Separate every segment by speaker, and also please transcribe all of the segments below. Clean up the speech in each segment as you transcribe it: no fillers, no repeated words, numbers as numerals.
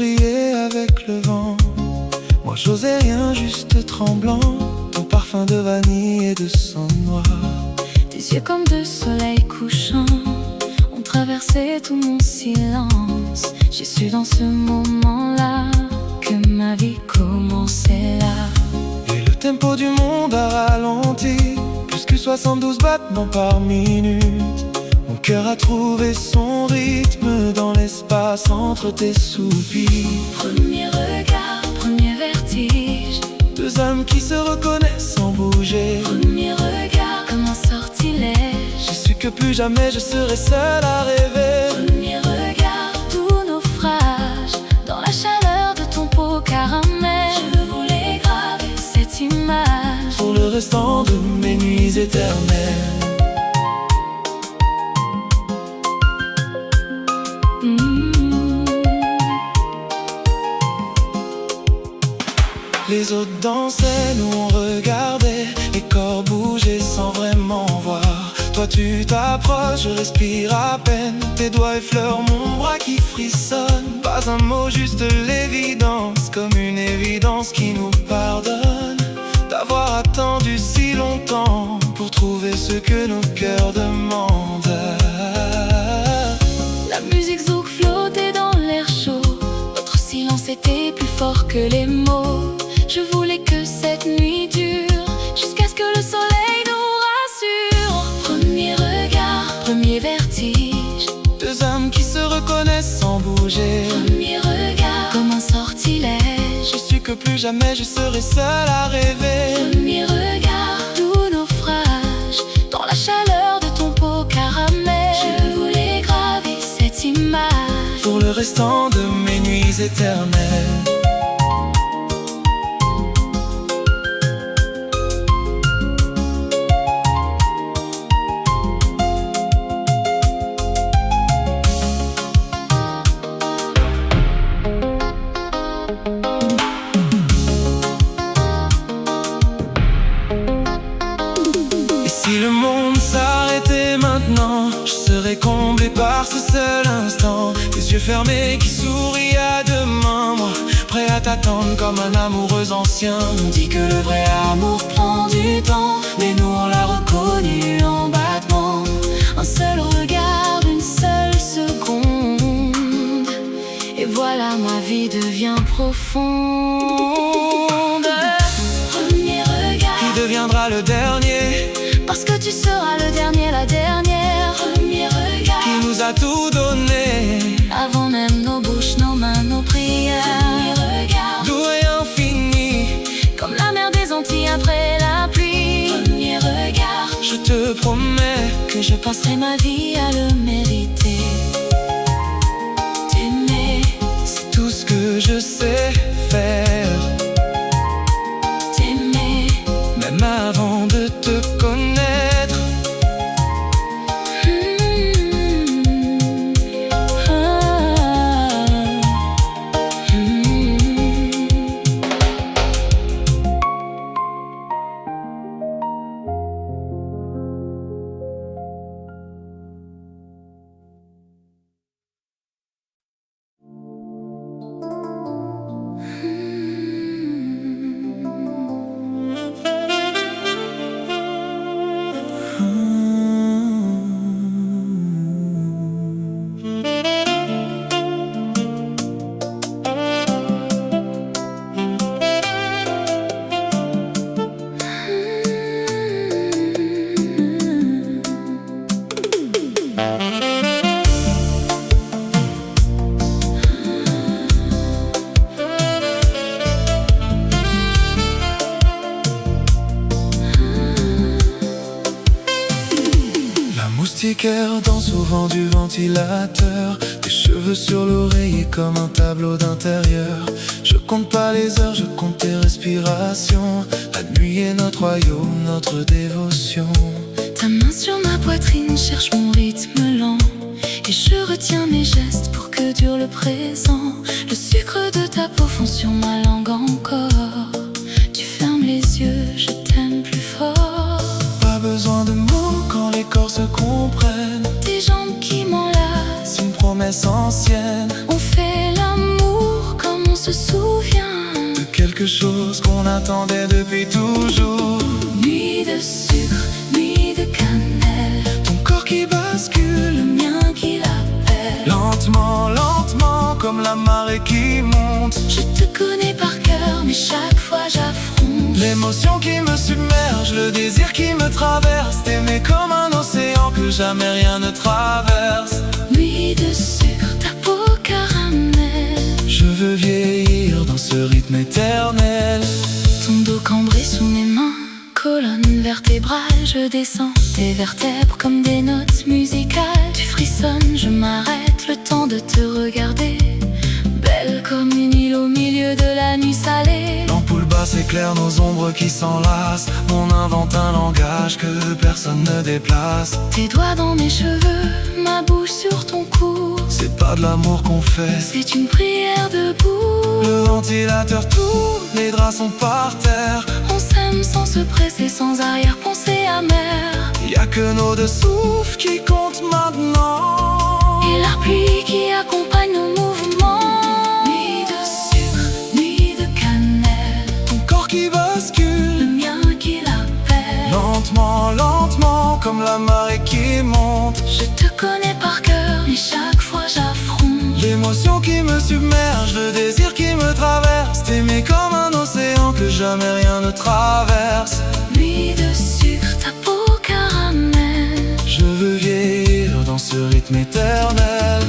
Speaker 1: briller avec le vent. Moi j'osais rien, juste tremblant. Ton parfum de vanille et de sang noir.
Speaker 2: Tes yeux comme de soleil couchant ont traversé tout mon silence. J'ai su dans ce moment-là que ma vie commençait là.
Speaker 1: Et le tempo du monde a ralenti, plus que 72 battements par minute. Mon cœur a trouvé son rythme dans l'espace entre tes soupirs.
Speaker 2: Premier regard, premier vertige.
Speaker 1: Deux âmes qui se reconnaissent sans bouger.
Speaker 2: Premier regard, comme un sortilège.
Speaker 1: J'ai su que plus jamais je serai seul à rêver.
Speaker 2: Premier regard, tout naufrage dans la chaleur de ton peau caramel. Je voulais graver cette image
Speaker 1: pour le restant de mes nuits éternelles. Les autres dansaient, nous on regardait, les corps bougeaient sans vraiment voir. Toi tu t'approches, je respire à peine, tes doigts effleurent mon bras qui frissonne. Pas un mot, juste l'évidence, comme une évidence qui nous pardonne d'avoir attendu si longtemps pour trouver ce que nos cœurs demandent.
Speaker 2: La musique zouk flottait dans l'air chaud, notre silence était plus fort que les mots. Je voulais que cette nuit dure, jusqu'à ce que le soleil nous rassure. Premier regard, premier vertige.
Speaker 1: Deux âmes qui se reconnaissent sans bouger.
Speaker 2: Premier regard, comme un sortilège.
Speaker 1: J'ai su que plus jamais je serai seul à rêver.
Speaker 2: Premier regard, tout naufrage dans la chaleur de ton peau caramel. Je voulais graver cette image
Speaker 1: pour le restant de mes nuits éternelles. Si le monde s'arrêtait maintenant, je serais comblé par ce seul instant. Les yeux fermés qui sourient à demain, moi prêt à t'attendre comme un amoureux ancien.
Speaker 2: On dit que le vrai amour prend du temps, mais nous on l'a reconnu en battement. Un seul regard, une seule seconde, et voilà ma vie devient profonde. Premier regard,
Speaker 1: qui deviendra le dernier,
Speaker 2: parce que tu seras le dernier, la dernière. Premier regard,
Speaker 1: qui nous a tout donné,
Speaker 2: avant même nos bouches, nos mains, nos prières. Premier regard,
Speaker 1: doux et infini,
Speaker 2: comme la mer des Antilles après la pluie. Premier regard,
Speaker 1: je te promets
Speaker 2: que je passerai ma vie à le mériter. T'aimer,
Speaker 1: c'est tout ce que je sais faire.
Speaker 2: T'aimer,
Speaker 1: même avant de te connaître. Moustiquaire danse au vent du ventilateur, tes cheveux sur l'oreiller comme un tableau d'intérieur. Je compte pas les heures, je compte tes respirations. La nuit est notre royaume, notre dévotion.
Speaker 2: ta main sur ma poitrine cherche mon rythme lent, et je retiens mes gestes pour que dure le présent. Le sucre de ta peau fond sur ma langue encore. Tu fermes les yeux, je t'aime plus fort.
Speaker 1: Pas besoin de mots quand les corps se comprennent.
Speaker 2: Tes jambes qui m'enlacent,
Speaker 1: C'est une promesse ancienne.
Speaker 2: on fait l'amour
Speaker 1: quelque chose qu'on attendait depuis toujours.
Speaker 2: Nuit de sucre, nuit de cannelle,
Speaker 1: Ton corps qui bascule,
Speaker 2: le mien qui l'appelle.
Speaker 1: lentement, lentement, comme la marée qui monte.
Speaker 2: Je te connais par cœur, mais chaque fois j'affronte
Speaker 1: L'émotion qui me submerge, le désir qui me traverse. T'aimer comme un océan que jamais rien ne traverse.
Speaker 2: Nuit de sucre, ta peau caramel,
Speaker 1: Je veux vieillir dans ce rythme éternel.
Speaker 2: ton dos cambré sous mes mains, colonne vertébrale, je descends tes vertèbres comme des notes musicales. Tu frissonnes, je m'arrête, le temps de te regarder, belle comme une île au milieu de la nuit salée.
Speaker 1: L'ampoule basse éclaire nos ombres qui s'enlacent. On invente un langage que personne ne déplace.
Speaker 2: Tes doigts dans mes cheveux, ma bouche sur ton cou,
Speaker 1: C'est pas de l'amour qu'on fait,
Speaker 2: c'est une prière debout.
Speaker 1: le ventilateur tourne, les draps sont par terre.
Speaker 2: On s'aime sans se presser, sans arrière-pensée amère.
Speaker 1: Y a que nos deux souffles qui comptent maintenant.
Speaker 2: Et la pluie qui accompagne nos mouvements. Nuit de sucre, nuit de cannelle,
Speaker 1: Ton corps qui
Speaker 2: le
Speaker 1: bascule,
Speaker 2: mien qui l'appelle.
Speaker 1: lentement, lentement, comme la marée qui monte.
Speaker 2: Je te connais par cœur, mais chaque fois j'affronte
Speaker 1: L'émotion qui me submerge, le désir qui me traverse. T'aimer comme un océan que jamais rien ne traverse.
Speaker 2: Nuit de sucre, ta peau caramel,
Speaker 1: Je veux vieillir dans ce rythme éternel.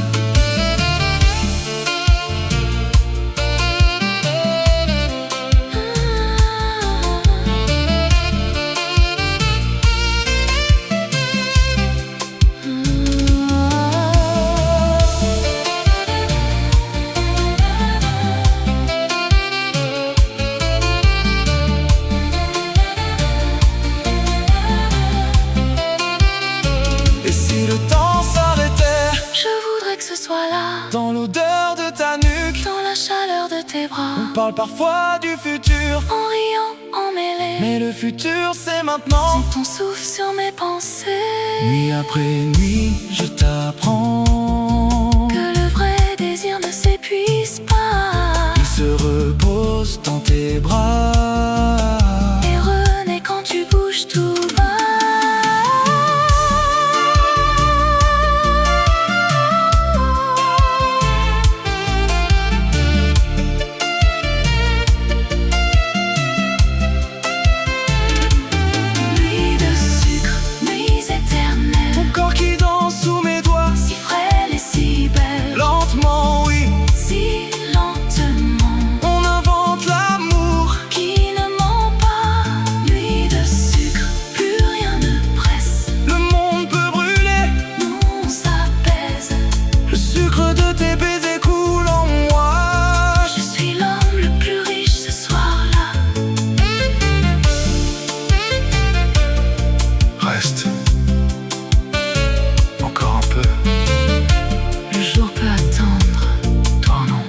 Speaker 1: Et si le temps s'arrêtait,
Speaker 2: je voudrais que ce soit là,
Speaker 1: dans l'odeur de ta nuque.
Speaker 2: dans la chaleur de tes bras,
Speaker 1: On parle parfois du futur,
Speaker 2: en riant, emmêlé,
Speaker 1: mais le futur c'est maintenant.
Speaker 2: ton souffle sur mes pensées.
Speaker 1: Nuit après nuit, je t'apprends.
Speaker 2: Que le vrai désir ne s'épuise pas
Speaker 1: Il se repose dans tes bras.
Speaker 2: et renaît quand tu bouges tout bas. Nuit de sucre, nuits éternelles,
Speaker 1: Ton corps qui danse sous mes doigts,
Speaker 2: si frêle et si belle,
Speaker 1: lentement oui.
Speaker 2: si lentement,
Speaker 1: On invente l'amour,
Speaker 2: qui ne ment pas. Nuit de sucre, plus rien ne presse,
Speaker 1: le monde peut brûler.
Speaker 2: non on s'apaise.
Speaker 1: Le sucre de tes baisers coule en moi.
Speaker 2: Je suis l'homme le plus riche ce soir-là.
Speaker 1: Reste. Encore un peu.
Speaker 2: Le jour peut attendre,
Speaker 1: Toi non.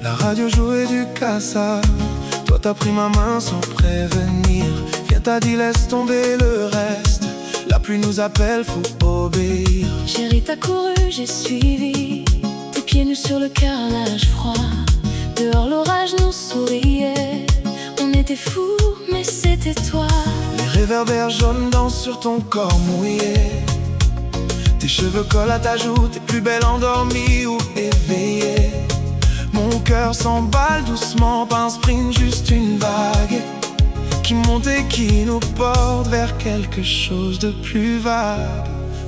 Speaker 1: La radio jouait du cassa. Toi t'as pris ma main sans prévenir. Viens t'as dit laisse tomber le reste. La pluie nous appelle, faut obéir.
Speaker 2: Chérie, t'as couru, j'ai suivi. Tes pieds nus sur le carrelage froid. Dehors, l'orage nous souriait. On était fous, mais c'était toi.
Speaker 1: Les réverbères jaunes dansent sur ton corps mouillé. Tes cheveux collent à ta joue, t'es plus belle endormie ou éveillée. Mon cœur s'emballe doucement, pas un sprint, juste une vague qui monte et qui nous porte vers quelque chose de plus vague,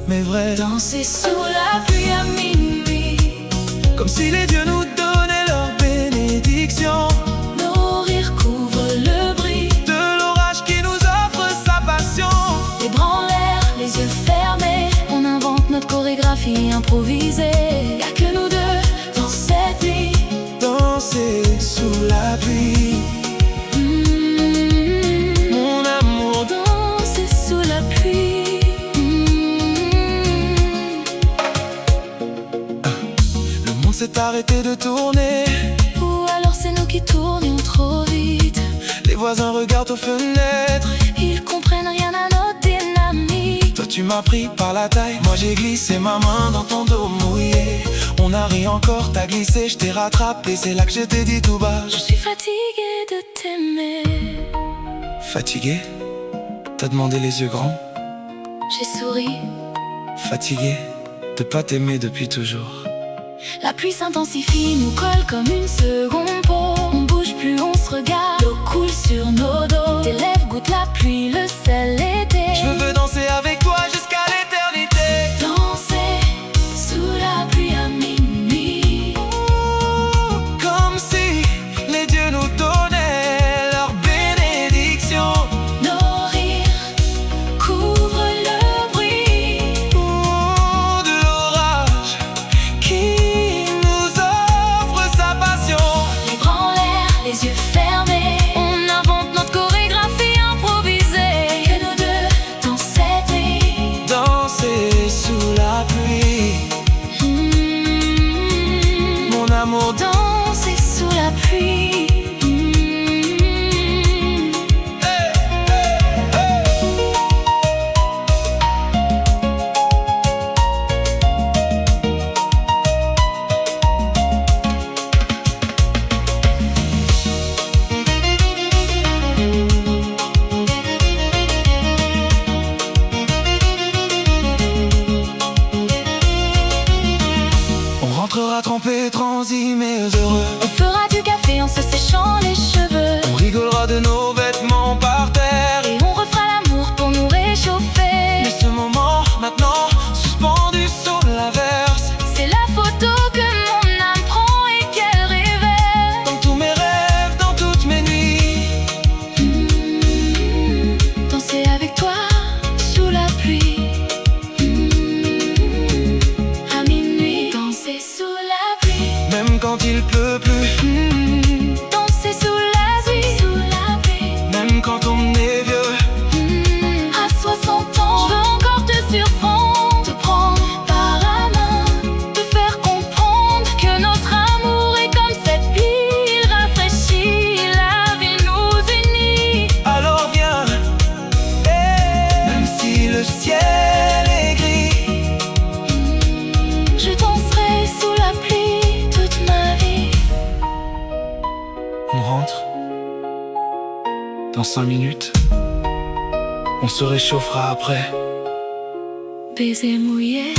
Speaker 1: mais vrai.
Speaker 2: Danser sous la pluie à minuit,
Speaker 1: Comme si les dieux nous donnaient leur bénédiction.
Speaker 2: nos rires couvrent chorégraphie improvisée. Y'a que nous deux dans cette nuit.
Speaker 1: Danser sous la pluie. Mon amour,
Speaker 2: danser sous la pluie.
Speaker 1: Le monde s'est arrêté de tourner.
Speaker 2: Ou alors c'est nous qui tournions trop vite.
Speaker 1: Les voisins regardent aux fenêtres.
Speaker 2: Ils comprennent rien à notre dynamique.
Speaker 1: Toi tu m'as pris par la taille, moi j'ai glissé ma main dans ton dos mouillé. On a ri encore, t'as glissé, je t'ai rattrapé. C'est là que je t'ai dit tout bas:
Speaker 2: je suis fatiguée de t'aimer.
Speaker 1: Fatigué? T'as demandé les yeux grands?
Speaker 2: J'ai souri.
Speaker 1: Fatigué de pas t'aimer depuis toujours.
Speaker 2: La pluie s'intensifie, nous colle comme une seconde peau. On bouge plus, on se regarde, l'eau coule sur nos dos. Tes lèvres goûtent la pluie, le sel, l'été.
Speaker 1: Je veux danser avec toi jusqu'à l'éternité.
Speaker 2: Danser sous la pluie à minuit.
Speaker 1: Comme si les dieux nous donnaient leur bénédiction.
Speaker 2: Nos rires couvrent le bruit
Speaker 1: De l'orage qui nous offre sa passion.
Speaker 2: Les bras en l'air, les yeux fermés, on invente notre chorégraphie improvisée. Que nous deux dans cette nuit.
Speaker 1: Danser sous la pluie. Mon amour,
Speaker 2: danser sous la pluie.
Speaker 1: on rentrera trempés, transis mais heureux.
Speaker 2: On fera du café en se séchant les cheveux.
Speaker 1: On rigolera de nos vêtements par terre.
Speaker 2: Et on refera l'amour pour nous réchauffer.
Speaker 1: Mais ce moment, maintenant, suspendu sous l'averse.
Speaker 2: C'est la photo que mon âme prend et qu'elle révèle.
Speaker 1: Dans tous mes rêves, dans toutes mes nuits.
Speaker 2: Danser avec toi sous la pluie. À minuit, danser sous la pluie.
Speaker 1: Même quand il pleut plus.
Speaker 2: Danser sous la pluie.
Speaker 1: Même quand on est vieux.
Speaker 2: À 60 ans, je veux encore te surprendre. Te prendre par la main. Te faire comprendre que notre amour est comme cette pluie. Il rafraîchit, la vie nous unit.
Speaker 1: Alors viens, même si le ciel est gris.
Speaker 2: Je danserai sous la pluie toute ma vie.
Speaker 1: On rentre. Dans 5 minutes. On se réchauffera après.
Speaker 2: Baiser mouillé.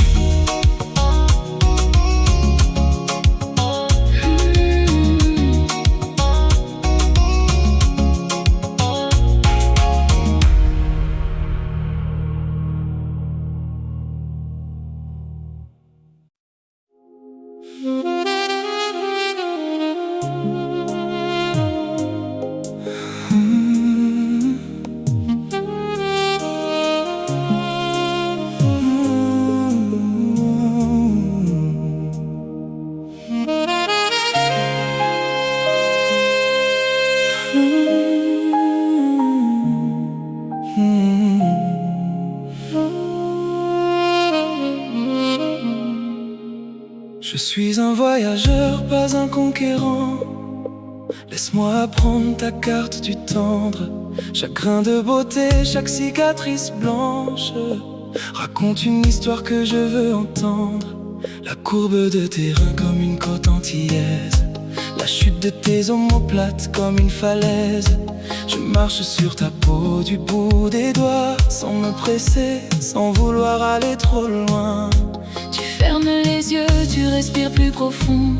Speaker 1: Je suis un voyageur, pas un conquérant. Laisse-moi apprendre ta carte du tendre. Chaque grain de beauté, chaque cicatrice blanche raconte une histoire que je veux entendre. La courbe de tes reins comme une côte antillaise, la chute de tes omoplates comme une falaise. Je marche sur ta peau du bout des doigts, sans me presser, sans vouloir aller trop loin.
Speaker 2: Tu fermes les yeux, tu respires plus profond.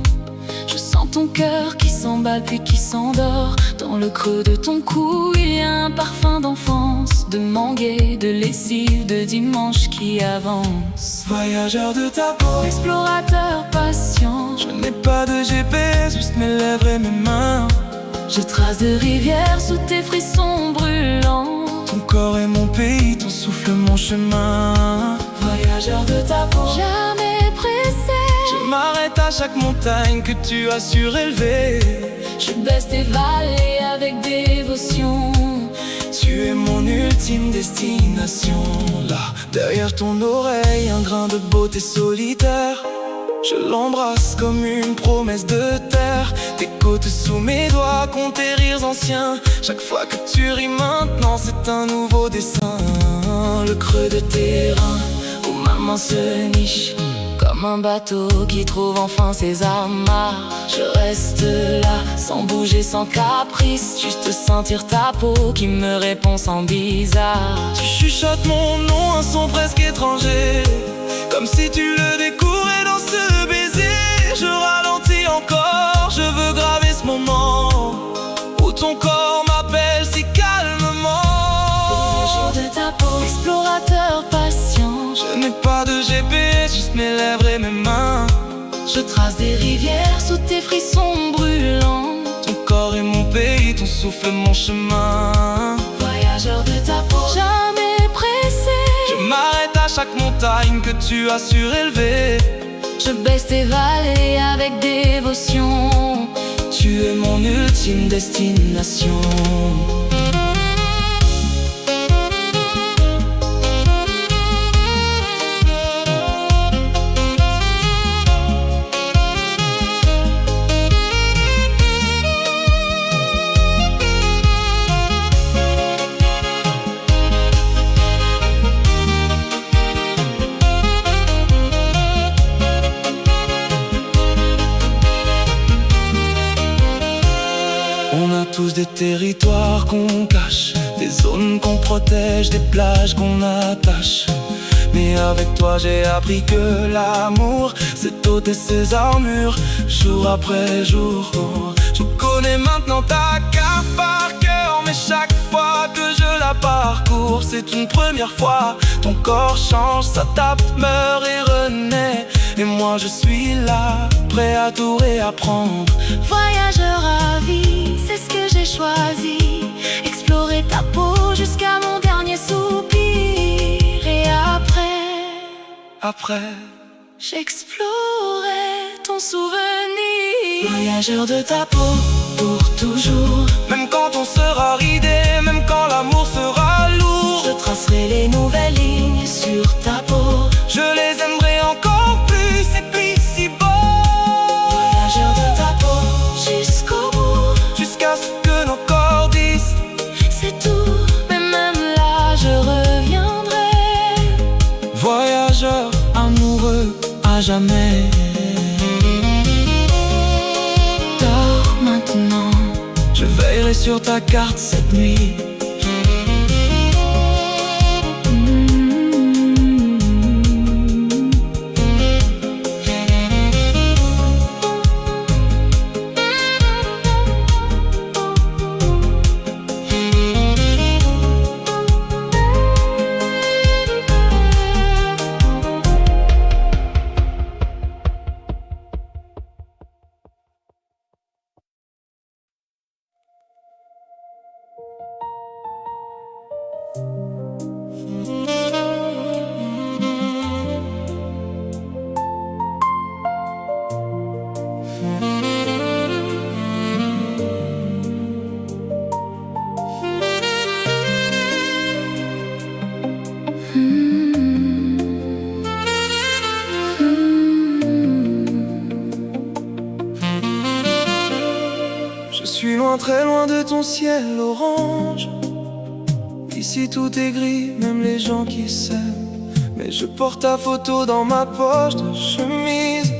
Speaker 2: Je sens ton cœur qui s'emballe puis qui s'endort. Dans le creux de ton cou, il y a un parfum d'enfance, de manguier, de lessive, de dimanche qui avance.
Speaker 1: Voyageur de ta peau,
Speaker 2: explorateur patient,
Speaker 1: je n'ai pas de GPS, juste mes lèvres et mes mains.
Speaker 2: Je trace de rivières sous tes frissons brûlants.
Speaker 1: Ton corps est mon pays, ton souffle mon chemin.
Speaker 2: Voyageur de ta peau, jamais
Speaker 1: m'arrête à chaque montagne que tu as surélevé.
Speaker 2: Je baisse tes vallées avec dévotion.
Speaker 1: Tu es mon ultime destination. Là, derrière ton oreille, un grain de beauté solitaire. Je l'embrasse comme une promesse de terre. Tes côtes sous mes doigts comptent tes rires anciens. Chaque fois que tu ris maintenant, c'est un nouveau dessin. Le creux de tes reins où ma main se niche, comme un bateau qui trouve enfin ses amarres. Je reste là, sans bouger, sans caprice, juste sentir ta peau qui me répond sans bizarre. Tu chuchotes mon nom, un son presque étranger, comme si tu le découvrais dans ce baiser. Je ralentis encore, je veux graver ce moment où ton corps m'appelle si calmement.
Speaker 2: Voyageur de ta peau, explorateur patient.
Speaker 1: Je n'ai pas de GPS, juste mes lèvres et mes mains.
Speaker 2: Je trace des rivières sous tes frissons brûlants.
Speaker 1: Ton corps est mon pays, ton souffle mon chemin.
Speaker 2: Voyageur de ta peau, jamais pressé.
Speaker 1: Je m'arrête à chaque montagne que tu as surélevée.
Speaker 2: Je baisse tes vallées avec dévotion.
Speaker 1: Tu es mon ultime destination. On a tous des territoires qu'on cache, des zones qu'on protège, des plages qu'on attache. Mais avec toi j'ai appris que l'amour, c'est ôter ses armures, jour après jour. Je connais maintenant ta carte par cœur, mais chaque fois que je la parcours, c'est une première fois. Ton corps change, s'adapte, meurt et renaît. Et moi je suis là, prêt à tout réapprendre.
Speaker 2: Voyageur à vie, c'est ce que j'ai choisi. Explorer ta peau jusqu'à mon dernier soupir. Et
Speaker 1: après,
Speaker 2: j'explorerai ton souvenir.
Speaker 1: Voyageur de ta peau, pour toujours. Même quand on sera ridé, même quand l'amour sera lourd,
Speaker 2: je tracerai les nouvelles lignes sur ta peau.
Speaker 1: Je les aimerai encore plus et puis si beau.
Speaker 2: Voyageur de ta peau, jusqu'au bout,
Speaker 1: jusqu'à ce que nos corps disent
Speaker 2: c'est tout, mais même là je reviendrai.
Speaker 1: Voyageur amoureux à jamais.
Speaker 2: Dors maintenant,
Speaker 1: je veillerai sur ta carte cette nuit. Je suis loin, très loin de ton ciel orange. Ici tout est gris, même les gens qui s'aiment. Mais je porte ta photo dans ma poche de chemise,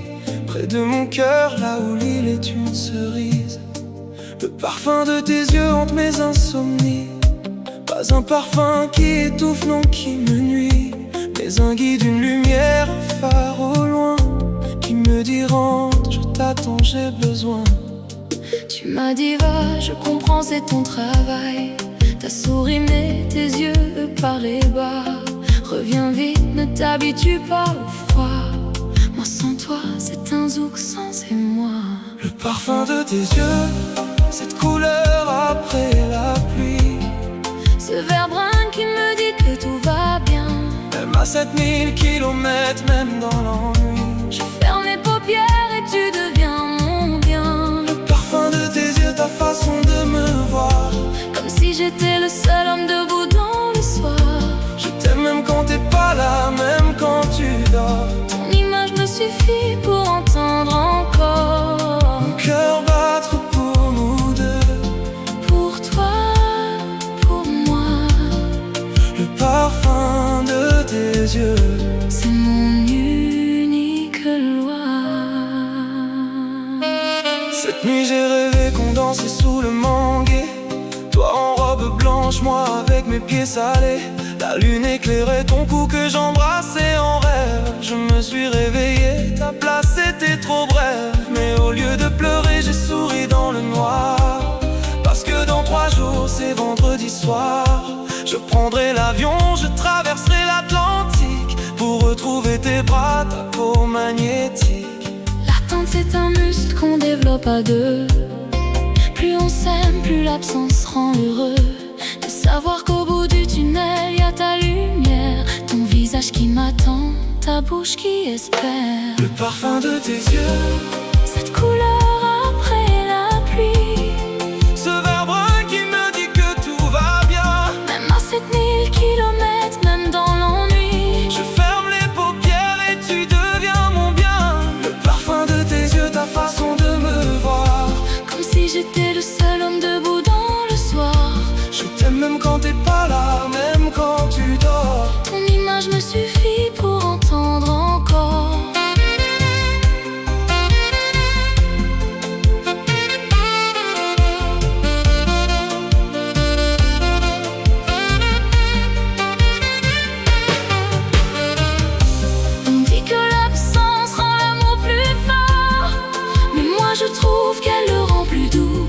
Speaker 1: près de mon cœur, là où l'île est une cerise. Le parfum de tes yeux hante mes insomnies. Pas un parfum qui étouffe, non, qui me nuit, mais un guide, une lumière, un phare au loin, qui me dit rentre, je t'attends, j'ai besoin.
Speaker 2: Tu m'as dit va, je comprends, c'est ton travail. T'as souri mais tes yeux parlaient bas. Reviens vite, ne t'habitue pas au froid. Moi sans toi, c'est un zouk sans émoi.
Speaker 1: Le parfum de tes yeux, cette couleur après la pluie,
Speaker 2: ce vert brun qui me dit que tout va bien.
Speaker 1: même à 7000 kilomètres, même dans l'ennui.
Speaker 2: Je ferme les paupières paupières et tu deviens mon bien.
Speaker 1: Le parfum de tes yeux, ta façon de me voir,
Speaker 2: comme si j'étais le seul homme debout dans le soir.
Speaker 1: je t'aime même quand t'es pas là, même quand tu dors.
Speaker 2: Ton image me suffit pour entendre encore
Speaker 1: mon cœur battre pour nous deux.
Speaker 2: pour toi, pour moi.
Speaker 1: Le parfum de tes yeux,
Speaker 2: C'est mon unique loi.
Speaker 1: cette nuit j'ai rêvé qu'on dansait sous le manguier. Toi en robe blanche, moi avec mes pieds salés. La lune éclairait ton cou que j'embrassais en rêve. Je me suis réveillé, ta place était trop brève. Mais au lieu de pleurer, j'ai souri dans le noir. Parce que dans 3 jours, c'est vendredi soir. Je prendrai l'avion, je traverserai l'Atlantique pour retrouver tes bras, ta peau magnétique.
Speaker 2: L'attente c'est un muscle qu'on développe à deux. Plus on s'aime, plus l'absence rend heureux. De savoir qu'au bout du tunnel y a ta lumière, ton visage qui m'attend, ta bouche qui espère.
Speaker 1: Le parfum de tes yeux,
Speaker 2: Cette couleur après la pluie,
Speaker 1: ce verre brun qui me dit que tout va bien.
Speaker 2: même à 7000 kilomètres, même dans l'ennui.
Speaker 1: Je ferme les paupières et tu deviens mon bien. Le parfum de tes yeux, ta façon de me voir,
Speaker 2: Comme si j'étais le seul homme debout dans le soir.
Speaker 1: je t'aime même quand t'es pas là, même quand tu dors.
Speaker 2: Ton image me suffit pour entendre encore On dit que l'absence rend l'amour plus fort, mais moi je trouve qu'elle le rend plus doux.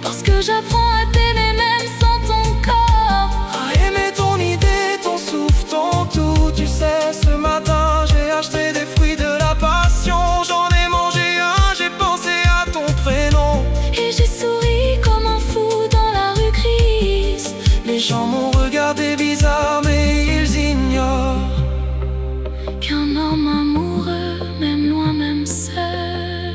Speaker 2: Parce que j'apprends à t'aimer même sans ton corps.
Speaker 1: À aimer ton idée, ton souffle, ton tout. Tu sais, ce matin j'ai acheté des fruits de la passion. J'en ai mangé un, j'ai pensé à ton prénom.
Speaker 2: Et j'ai souri comme un fou dans la rue grise.
Speaker 1: Les gens m'ont regardé bizarre, mais ils ignorent
Speaker 2: Qu'un homme amoureux, même loin, même seul,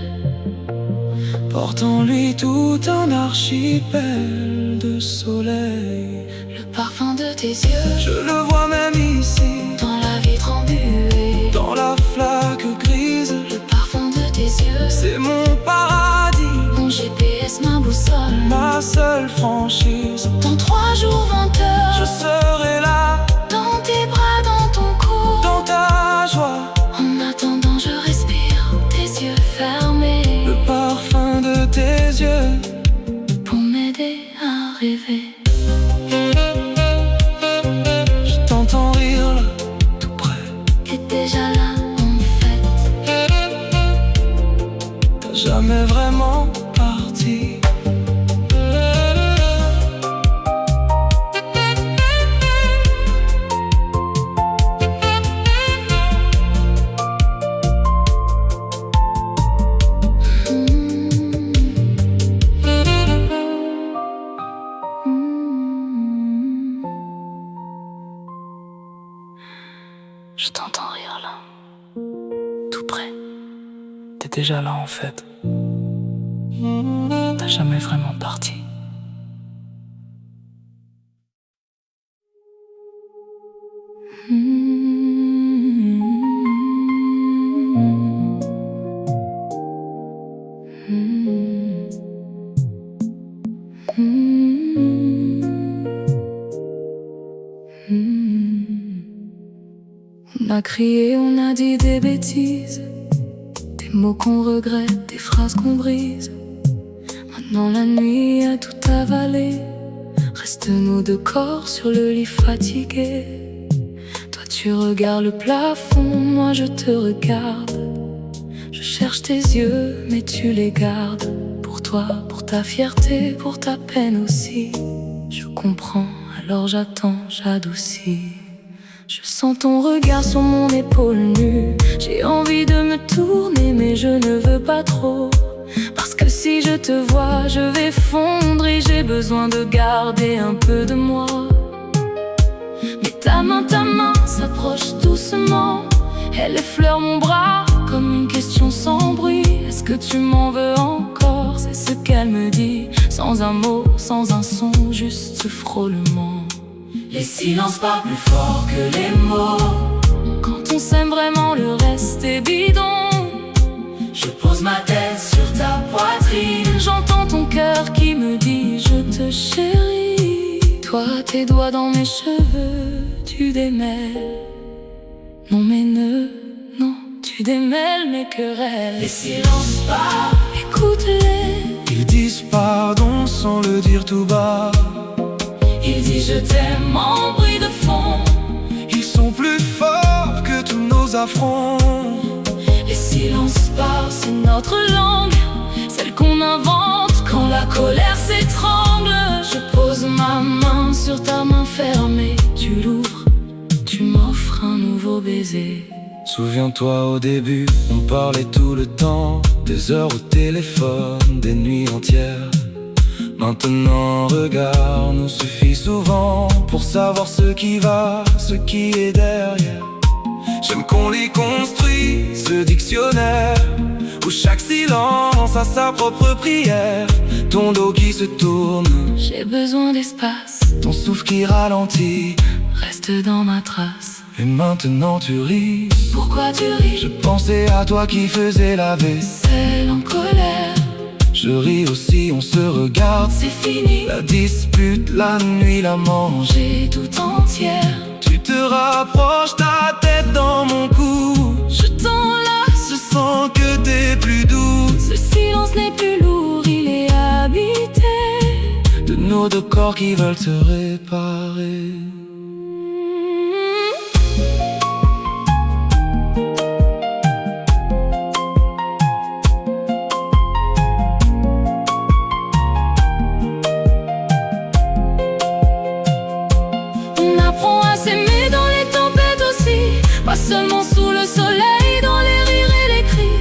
Speaker 1: porte en lui tout un archipel de soleil.
Speaker 2: le parfum de tes yeux,
Speaker 1: Je le vois même ici,
Speaker 2: dans la vitre embuée.
Speaker 1: dans la flaque grise.
Speaker 2: Le parfum de tes yeux,
Speaker 1: C'est mon paradis,
Speaker 2: mon GPS, ma boussole.
Speaker 1: ma seule franchise.
Speaker 2: Dans 3 jours, 20 heures,
Speaker 1: Je serai là,
Speaker 2: dans tes bras, dans ton cou.
Speaker 1: dans ta joie.
Speaker 2: En attendant, je respire, tes yeux fermés,
Speaker 1: Le parfum de tes yeux,
Speaker 2: pour m'aider à rêver.
Speaker 1: je t'entends rire là, tout près.
Speaker 2: T'es déjà là, en fait.
Speaker 1: T'as jamais vraiment parti.
Speaker 2: Je t'entends rire là, tout près.
Speaker 1: T'es déjà là en fait. T'as jamais vraiment parti.
Speaker 2: On a crié, on a dit des bêtises, des mots qu'on regrette, des phrases qu'on brise. Maintenant la nuit a tout avalé, reste nos 2 corps sur le lit fatigué. Toi tu regardes le plafond, moi je te regarde. Je cherche tes yeux, mais tu les gardes. Pour toi, pour ta fierté, pour ta peine aussi. Je comprends, alors j'attends, j'adoucis. Je sens ton regard sur mon épaule nue. J'ai envie de me tourner, mais je ne veux pas trop. Parce que si je te vois, je vais fondre et j'ai besoin de garder un peu de moi. Mais ta main s'approche doucement. Elle effleure mon bras comme une question sans bruit. Est-ce que tu m'en veux encore? C'est ce qu'elle me dit, sans un mot, sans un son, juste ce frôlement. Les silences parlent plus fort que les mots. Quand on s'aime vraiment, le reste est bidon. Je pose ma tête sur ta poitrine, j'entends ton cœur qui me dit je te chéris. Toi, tes doigts dans mes cheveux, tu démêles. Non mais non, tu démêles mes querelles. Les silences parlent, écoute-les.
Speaker 1: Ils disent pardon sans le dire tout bas.
Speaker 2: Ils disent je t'aime en bruit de fond.
Speaker 1: Ils sont plus forts que tous nos affronts.
Speaker 2: Les silences parlent, c'est notre langue, celle qu'on invente quand la colère s'étrangle. Je pose ma main sur ta main fermée, tu l'ouvres, tu m'offres un nouveau baiser.
Speaker 1: Souviens-toi au début, on parlait tout le temps, des heures au téléphone, des nuits entières. Maintenant, regard nous suffit souvent pour savoir ce qui va, ce qui est derrière. J'aime qu'on les construit, ce dictionnaire où chaque silence a sa propre prière. Ton dos qui se tourne,
Speaker 2: j'ai besoin d'espace,
Speaker 1: ton souffle qui ralentit,
Speaker 2: reste dans ma trace.
Speaker 1: Et maintenant tu ris.
Speaker 2: Pourquoi tu ris?
Speaker 1: Je pensais à toi qui faisais la
Speaker 2: vaisselle en colère.
Speaker 1: Je ris aussi, on se regarde,
Speaker 2: c'est fini.
Speaker 1: La dispute, la nuit, la manger
Speaker 2: tout entière.
Speaker 1: Tu te rapproches, ta tête dans mon cou.
Speaker 2: Je t'enlace,
Speaker 1: je sens que t'es plus douce.
Speaker 2: Ce silence n'est plus lourd, il est habité
Speaker 1: de nos deux corps qui veulent se réparer.
Speaker 2: Pas seulement sous le soleil, dans les rires et les cris.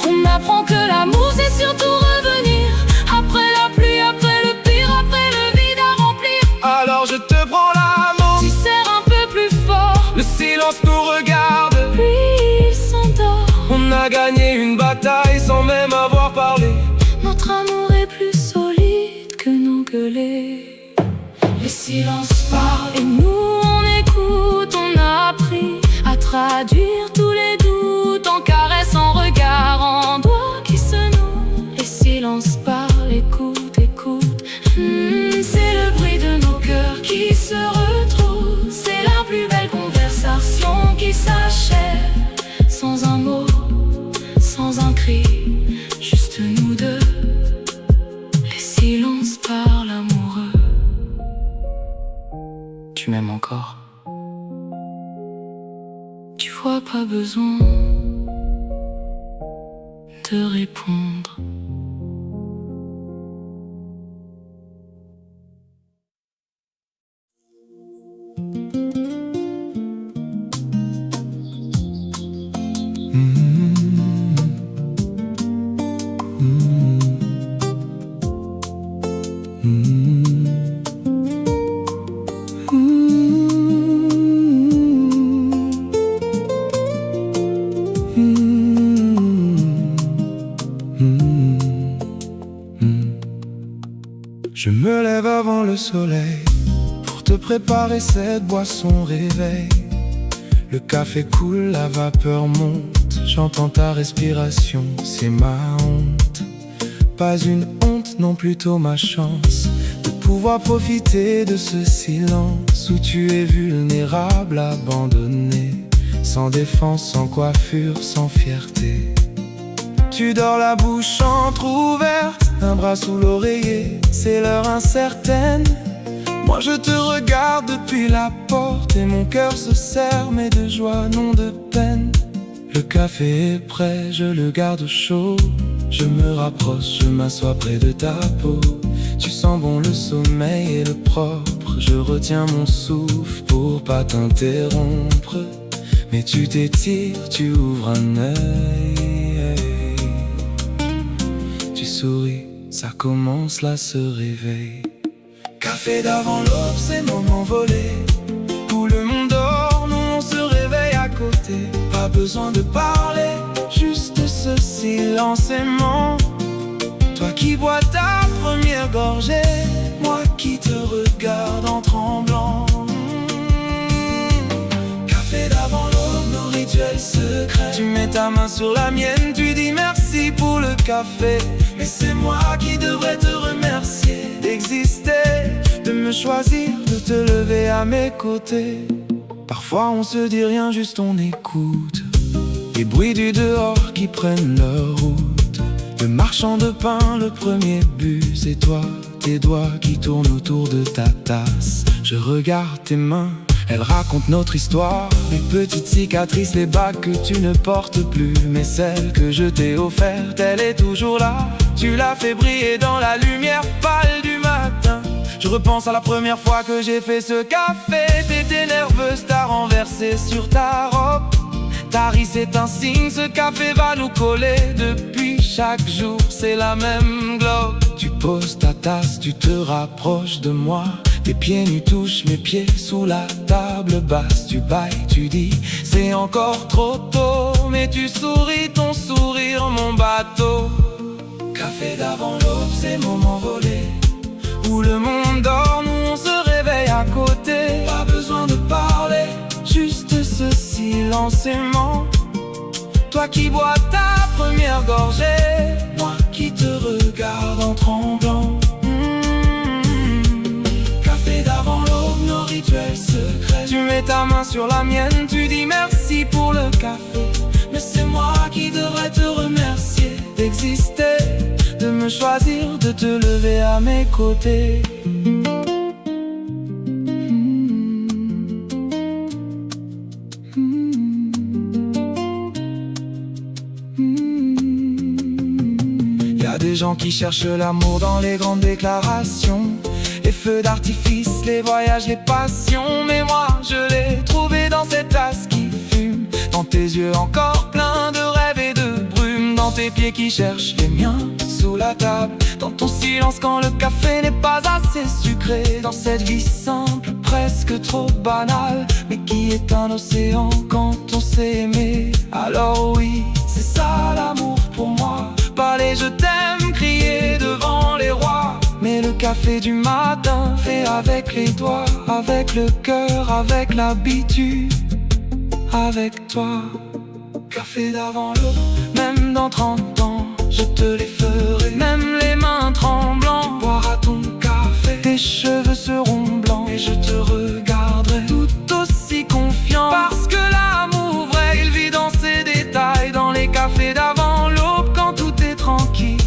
Speaker 2: On apprend que l'amour c'est surtout revenir après la pluie, après le pire, après le vide à remplir.
Speaker 1: Alors je te prends la main,
Speaker 2: tu serres un peu plus fort.
Speaker 1: Le silence nous regarde,
Speaker 2: puis il s'endort.
Speaker 1: On a gagné une bataille sans même avoir parlé.
Speaker 2: Notre amour est plus solide que nos gueulets. Les silences parlent et nous on écoute. On a appris à traduire tous les doutes en caresses, en regards, en doigts qui se nouent. Les silences parlent, écoute, écoute. C'est le bruit de nos cœurs qui se retrouvent. C'est la plus belle conversation qui s'achève. Sans un mot, sans un cri, juste nous deux. Les silences parlent amoureux.
Speaker 1: Tu m'aimes encore?
Speaker 2: Tu vois, pas besoin de répondre.
Speaker 1: Je me lève avant le soleil pour te préparer cette boisson réveil. Le café coule, la vapeur monte, j'entends ta respiration, c'est ma honte. Pas une honte, non plutôt ma chance de pouvoir profiter de ce silence où tu es vulnérable, abandonné, sans défense, sans coiffure, sans fierté. Tu dors la bouche entrouverte, un bras sous l'oreiller, c'est l'heure incertaine. Moi je te regarde depuis la porte et mon cœur se serre, mais de joie, non de peine. Le café est prêt, je le garde chaud. Je me rapproche, je m'assois près de ta peau. Tu sens bon le sommeil et le propre. Je retiens mon souffle pour pas t'interrompre. Mais tu t'étires, tu ouvres un œil. Tu souris, ça commence, là se réveille. Café d'avant l'aube, c'est moment volé. Où le monde dort, nous on se réveille à côté. Pas besoin de parler, juste ce silence aimant. Toi qui bois ta première gorgée, moi qui te regarde en tremblant. Café d'avant l'aube, nos rituels secrets. Tu mets ta main sur la mienne, tu dis merci pour le café. Mais c'est moi qui devrais te remercier d'exister, de me choisir, de te lever à mes côtés. Parfois on se dit rien, juste on écoute les bruits du dehors qui prennent leur route. Le marchand de pain, le premier but, c'est toi, tes doigts qui tournent autour de ta tasse. Je regarde tes mains, elles racontent notre histoire. Les petites cicatrices, les bagues que tu ne portes plus. Mais celle que je t'ai offerte, elle est toujours là. Tu l'as fait briller dans la lumière pâle du matin. Je repense à la première fois que j'ai fait ce café. T'étais nerveuse, t'as renversé sur ta robe. Ta ris c'est un signe, ce café va nous coller. Depuis chaque jour, c'est la même globe. Tu poses ta tasse, tu te rapproches de moi. Tes pieds nus touchent mes pieds sous la table basse. Tu bailles, tu dis, c'est encore trop tôt. Mais tu souris, ton sourire, mon bateau. Café d'avant l'aube, ces moments volés où le monde dort, nous on se réveille à côté. Pas besoin de parler, juste ce silence aimant. Toi qui bois ta première gorgée, moi qui te regarde en tremblant. Café d'avant l'aube, nos rituels secrets. Tu mets ta main sur la mienne, tu dis merci pour le café. Mais c'est moi qui devrais te remercier d'exister, de me choisir, de te lever à mes côtés. Y'a des gens qui cherchent l'amour dans les grandes déclarations, les feux d'artifice, les voyages, les passions. Mais moi je l'ai trouvé dans cette tasse qui fume, dans tes yeux encore pleins de rêves et de brume, dans tes pieds qui cherchent les miens sous la table, dans ton silence quand le café n'est pas assez sucré, dans cette vie simple, presque trop banale, mais qui est un océan quand on s'est aimé. Alors oui, c'est ça l'amour pour moi, pas les je t'aime crier devant les rois, mais le café du matin fait avec les doigts, avec le cœur, avec l'habitude, avec toi. Café d'avant l'aube, même dans 30 ans je te les ferai, même les mains tremblantes. Tu boiras ton café, tes cheveux seront blancs, et je te regarderai tout aussi confiant. Parce que l'amour vrai, il vit dans ses détails, dans les cafés d'avant l'aube, quand tout est tranquille.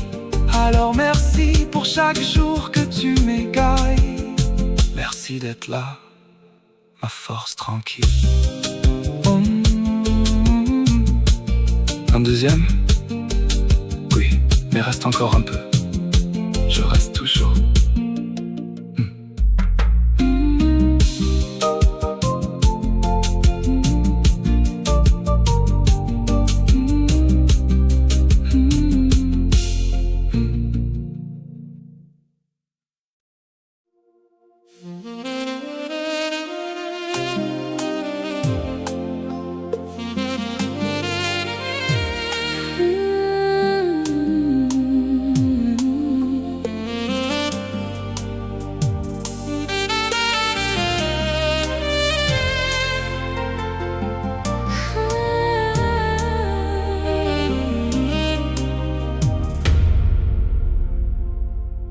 Speaker 1: Alors merci pour chaque jour que tu m'égailles. Merci d'être là, ma force tranquille. Un deuxième? Oui, mais reste encore un peu. Je reste toujours.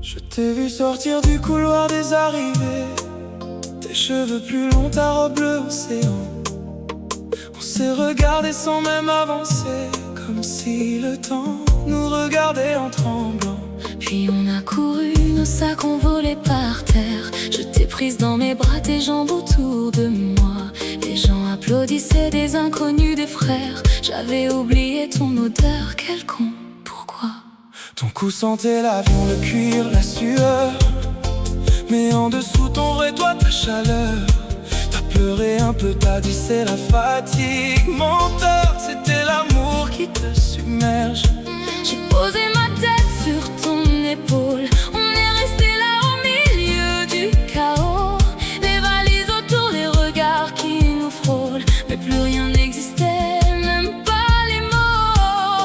Speaker 1: Je t'ai vu sortir du couloir des arrivées, tes cheveux plus longs, ta robe bleue océan. On s'est regardé sans même avancer, comme si le temps nous regardait en tremblant.
Speaker 2: Puis on a couru, nos sacs ont volé par terre. Je t'ai prise dans mes bras, tes jambes autour de moi. Les gens applaudissaient, des inconnus, des frères. J'avais oublié ton odeur, quel con, pourquoi?
Speaker 1: Ton cou sentait l'avion, le cuir, la sueur. Mais en dessous ton vrai toi, ta chaleur. T'as pleuré un peu, t'as dit c'est la fatigue. Menteur, c'était l'amour qui te submerge.
Speaker 2: J'ai posé ma tête sur ton épaule. On est resté là au milieu du chaos. Les valises autour, les regards qui nous frôlent. Mais plus rien n'existait, même pas les mots.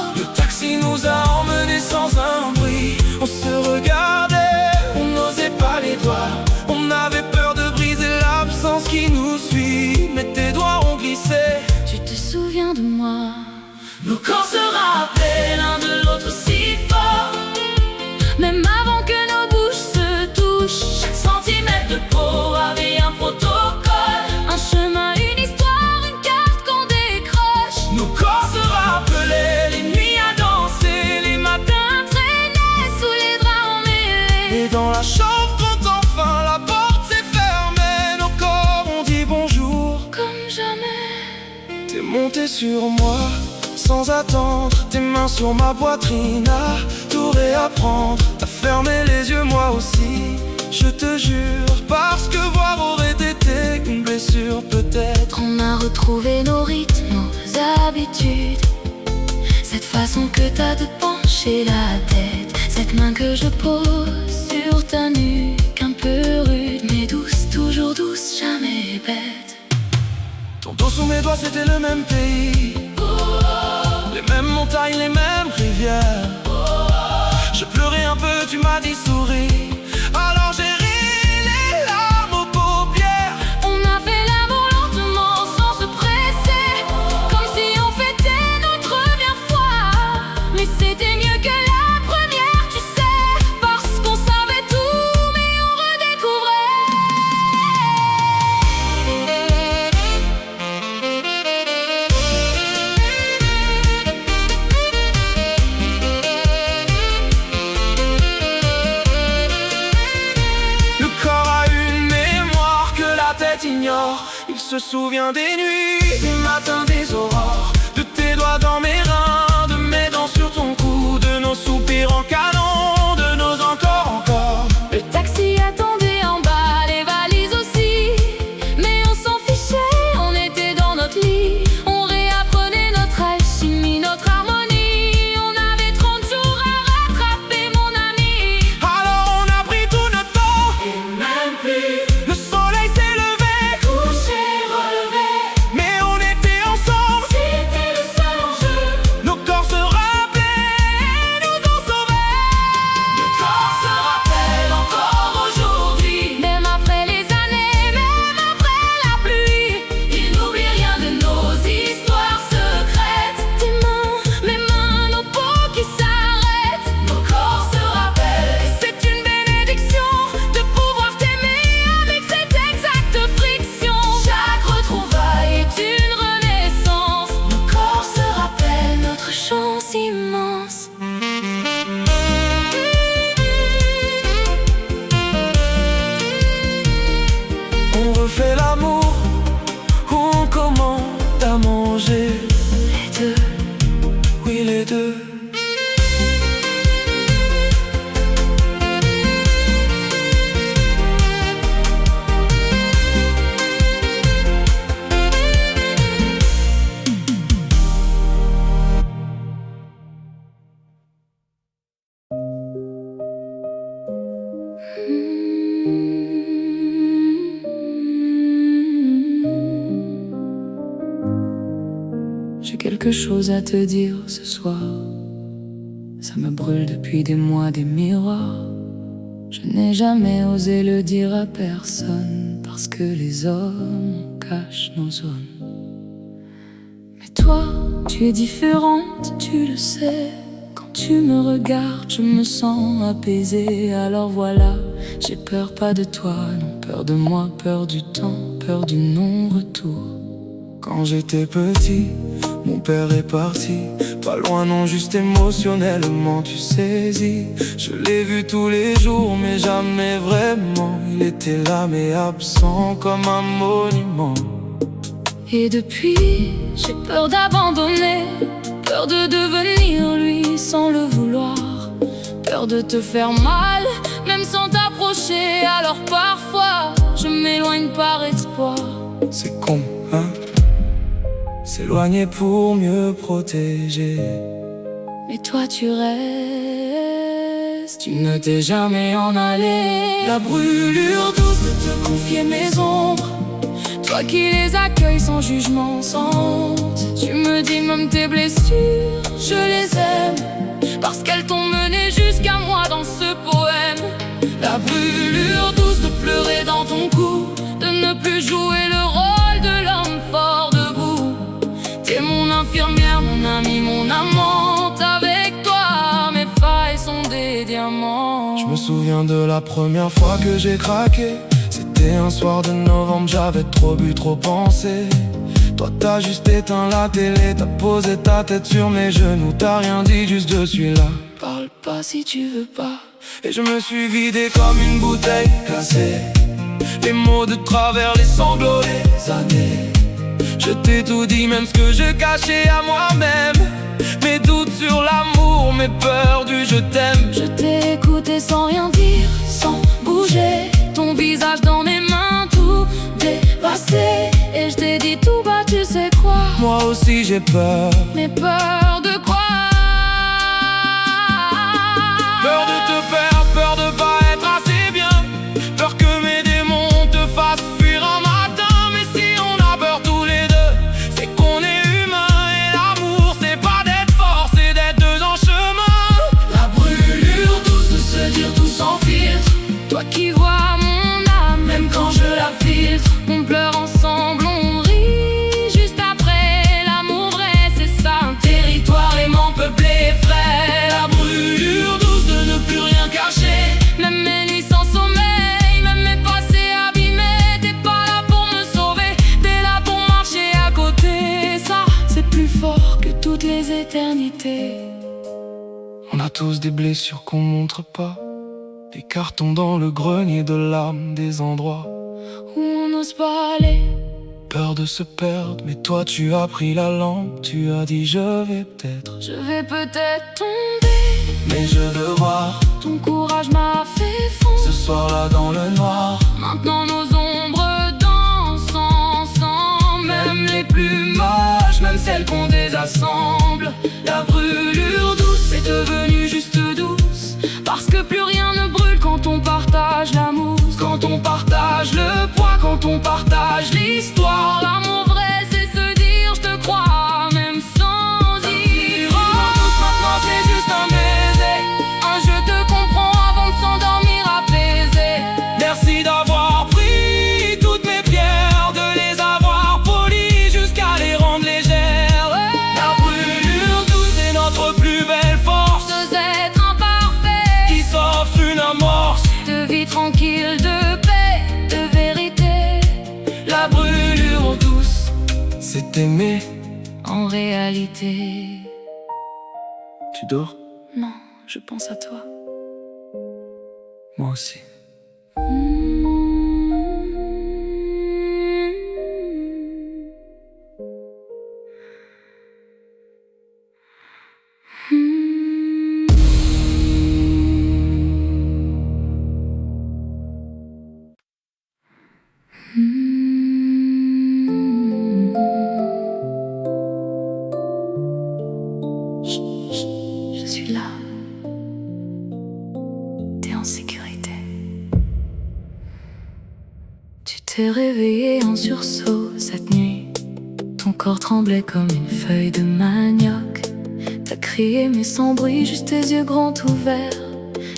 Speaker 1: dans la chambre quand enfin la porte s'est fermée. Nos corps ont dit bonjour
Speaker 2: comme jamais.
Speaker 1: T'es monté sur moi sans attendre, tes mains sur ma poitrine à tout réapprendre. T'as fermé les yeux, moi aussi, je te jure, parce que voir aurait été qu'une blessure peut-être.
Speaker 2: On a retrouvé nos rythmes, nos habitudes, cette façon que t'as de pencher la tête, cette main que je pose sur ta nuque, un peu rude mais douce, toujours douce, jamais bête.
Speaker 1: Ton dos sous mes doigts, c'était le même pays, les mêmes montagnes, les mêmes rivières. Je pleurais un peu, tu m'as dit souris, alors j'ai ri les larmes aux paupières.
Speaker 2: On a fait l'amour lentement sans se presser, comme si on fêtait notre première fois. Mais c'était mieux que la première, tu sais, parce qu'on savait tout, mais on
Speaker 1: ignore. Il se souvient des nuits, des matins, des aurores, de tes doigts dans mes reins, de mes dents sur ton cou, de nos soupirs en canon, de nos encore.
Speaker 2: Le taxi attendait en bas, les valises aussi, mais on s'en fichait, on était dans notre lit. On réapprenait notre alchimie, notre harmonie. On avait 30 jours à rattraper, mon ami.
Speaker 1: Alors on a pris tout notre temps, et même plus. Le soleil s'est levé,
Speaker 2: Couché, relevé,
Speaker 1: mais on était ensemble.
Speaker 2: c'était le seul enjeu.
Speaker 1: Nos corps se rappelaient et nous ont sauvés.
Speaker 2: Le corps se rappelle encore aujourd'hui, même après les années, même après la pluie. Il n'oublie rien de nos histoires secrètes. Tes mains, mes mains, nos peaux qui s'arrêtent. Nos corps se rappellent, et
Speaker 1: C'est une bénédiction de pouvoir t'aimer avec cette exacte friction.
Speaker 2: chaque retrouvaille est une renaissance. Nos corps se rappellent notre chance immense.
Speaker 1: On refait l'amour, on commande à manger.
Speaker 2: Les deux,
Speaker 1: Oui, les deux.
Speaker 2: J'ai quelque chose à te dire ce soir. Ça me brûle depuis des mois, des miroirs. Je n'ai jamais osé le dire à personne, parce que les hommes cachent nos zones. Mais toi, tu es différente, tu le sais. Quand tu me regardes, je me sens apaisée. Alors voilà, j'ai peur pas de toi, non, peur de moi, peur du temps, peur du non-retour.
Speaker 1: Quand j'étais petit, mon père est parti. Pas loin, non, juste émotionnellement, tu saisis. Je l'ai vu tous les jours, mais jamais vraiment. Il était là, mais absent comme un monument.
Speaker 2: Et depuis, j'ai peur d'abandonner, peur de devenir lui sans le vouloir, peur de te faire mal, même sans t'approcher. Alors parfois, je m'éloigne par espoir.
Speaker 1: C'est con, hein? S'éloigner pour mieux protéger.
Speaker 2: Mais toi tu restes, tu ne t'es jamais en allé.
Speaker 1: La brûlure douce de te confier mes ombres,
Speaker 2: Toi qui les accueilles sans jugement, sans honte. Tu me dis même tes blessures, je les aime, parce qu'elles t'ont mené jusqu'à moi dans ce poème. La brûlure douce de pleurer dans ton cou, de ne plus jouer le rôle de l'homme fort debout. T'es mon infirmière, mon ami, mon amante. Avec toi, mes failles sont des diamants.
Speaker 1: Je me souviens de la première fois que j'ai craqué. C'était un soir de novembre, j'avais trop bu, trop pensé. Toi t'as juste éteint la télé, t'as posé ta tête sur mes genoux. T'as rien dit, juste je suis là.
Speaker 2: Parle pas si tu veux pas,
Speaker 1: Et je me suis vidé comme une bouteille cassée. Les mots de travers, les sanglots, les années. Je t'ai tout dit, même ce que je cachais à moi-même. Mes doutes sur l'amour, mes peurs du je t'aime.
Speaker 2: Je t'ai écouté sans rien dire, sans bouger. Ton visage dans mes mains, tout dévasté. Et je t'ai dit tout bas, tu sais quoi?
Speaker 1: Moi aussi j'ai peur.
Speaker 2: Mais peur de quoi?
Speaker 1: Peur de te perdre, peur de pas être assez bien. Peur que mes démons te fassent fuir un matin. Mais si on a peur tous les deux, c'est qu'on est humain. Et l'amour c'est pas d'être fort, c'est d'être deux en chemin.
Speaker 2: La brûlure douce de se dire tout sans filtre. Toi qui vois mon âme, même quand je la filtre. On pleure ensemble, on rit juste après. L'amour vrai c'est ça, un territoire aimant peuplé et frais. La brûlure douce de ne plus rien cacher. Même mes nuits sans sommeil, même mes passés abîmés. T'es pas là pour me sauver, t'es là pour marcher à côté. Ça, c'est plus fort que toutes les éternités.
Speaker 1: On a tous des blessures qu'on montre pas. Des cartons dans le grenier de l'âme, des endroits
Speaker 2: où on n'ose pas aller.
Speaker 1: Peur de se perdre, mais toi tu as pris la lampe. Tu as dit je vais peut-être
Speaker 2: tomber.
Speaker 1: Mais je veux voir.
Speaker 2: Ton courage m'a fait fondre.
Speaker 1: Ce soir-là dans le noir.
Speaker 2: Maintenant nos ombres dansent ensemble. Même les plus moches, même celles qu'on désassemble. La brûlure douce est devenue juste douce. Parce que plus rien ne brûle quand on partage la mousse. Quand on partage le poids, quand on partage l'histoire. L'amour vrai c'est se dire je te crois, même sans y croire. Maintenant c'est juste un baiser, un je te comprends avant de s'endormir apaisé.
Speaker 1: Merci d'avoir pris toutes mes pierres, de les avoir polies jusqu'à les rendre légères. La brûlure douce est notre plus belle force.
Speaker 2: Deux êtres imparfaits
Speaker 1: qui s'offrent une amorce
Speaker 2: de vie tranquille, de paix, de vérité.
Speaker 1: La brûlure douce, c'est aimer
Speaker 2: en réalité.
Speaker 1: Tu dors?
Speaker 2: Non, je pense à toi.
Speaker 1: Moi aussi.
Speaker 2: Je suis là. T'es en sécurité. Tu t'es réveillé en sursaut cette nuit. Ton corps tremblait comme une feuille de manioc. T'as crié mais sans bruit, juste tes yeux grands ouverts,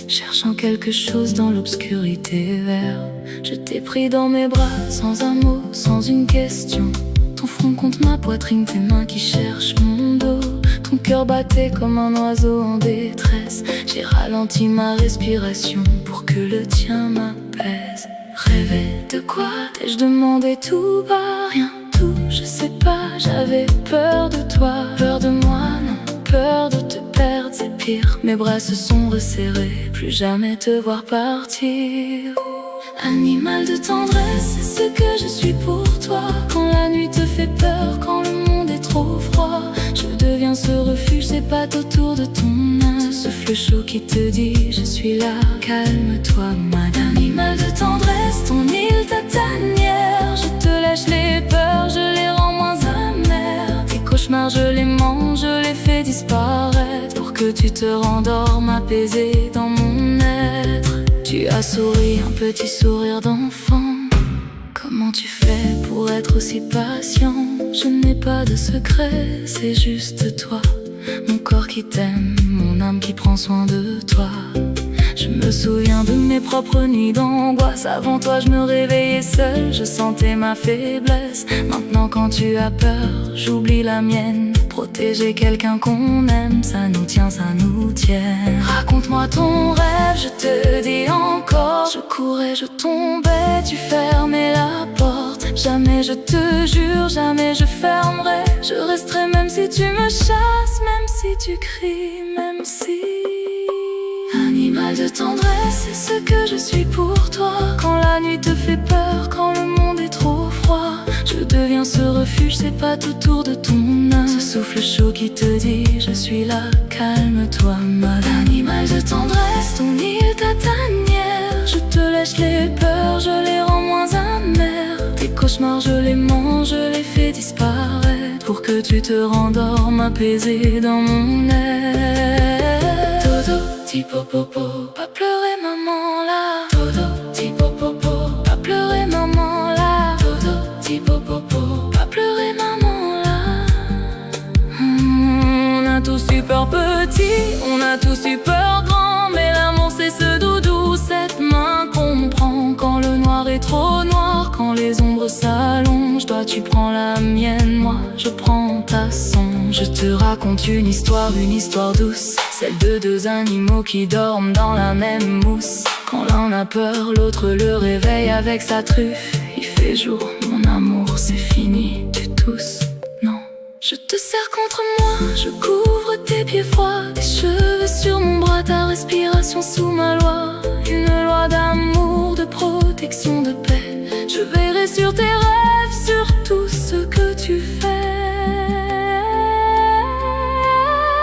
Speaker 2: cherchant quelque chose dans l'obscurité vert. Je t'ai pris dans mes bras sans un mot, sans une question. Ton front contre ma poitrine, tes mains qui cherchent mon dos. Ton cœur battait comme un oiseau en détresse. J'ai ralenti ma respiration pour que le tien m'apaise. Rêver de quoi t'ai-je demandé tout bas? Rien, tout, je sais pas. J'avais peur de toi, peur de moi, non. Peur de te perdre, c'est pire. Mes bras se sont resserrés, plus jamais te voir partir. Animal de tendresse, c'est ce que je suis pour toi. Quand la nuit te fait peur, quand le monde est trop froid, je deviens ce refuge, ces pattes autour de ton âme. Ce souffle chaud qui te dit, je suis là, calme-toi, madame. Animal de tendresse, ton île, ta tanière. Je te lèche les peurs, je les rends moins amères. Tes cauchemars, je les mange, je les fais disparaître. Pour que tu te rendormes apaisé dans mon être. Tu as souri, un petit sourire d'enfant. Comment tu fais pour être aussi patient? Je n'ai pas de secret, c'est juste toi. Mon corps qui t'aime, mon âme qui prend soin de toi. Je me souviens de mes propres nuits d'angoisse. Avant toi je me réveillais seule, je sentais ma faiblesse. Maintenant quand tu as peur, j'oublie la mienne. Protéger quelqu'un qu'on aime, ça nous tient, ça nous tient. Raconte-moi ton rêve, je te dis encore. Je courais, je tombais, tu fermais la porte. Jamais je te jure, jamais je fermerai. Je resterai même si tu me chasses, même si tu cries, même si... Animal de tendresse, c'est ce que je suis pour toi. Quand la nuit te fait peur, quand le monde est trop froid, je deviens ce refuge, c'est pas autour de ton âme. Ce souffle chaud qui te dit, je suis là, calme-toi, madame. Animal de tendresse, ton île, ta tanière. Je te lèche les peurs, je les rends moins amères. Tes cauchemars, je les mange, je les fais disparaître, pour que tu te rendormes apaisé dans mon air. Dodo, ti popopo, pas pleurer maman là. Dodo, ti popopo, pas pleurer maman là. Dodo, ti popopo, pas pleurer maman là. On a tous eu peur petit, on a tous eu peur grand, mais l'amour c'est ce doudou, cette main qu'on prend quand le noir est trop noir, quand les ombres s'allongent. Toi tu prends la mienne, moi je prends ta songe. Je te raconte une histoire douce, celle de deux animaux qui dorment dans la même mousse. Quand l'un a peur, l'autre le réveille avec sa truffe. Il fait jour, mon amour, c'est fini, tu tousses. Non, je te serre contre moi, je couvre tes pieds froids, tes cheveux sur mon bras, ta respiration sous ma loi. Une loi d'amour, de protection, de paix. Je veillerai sur tes rêves, sur tout ce que tu fais.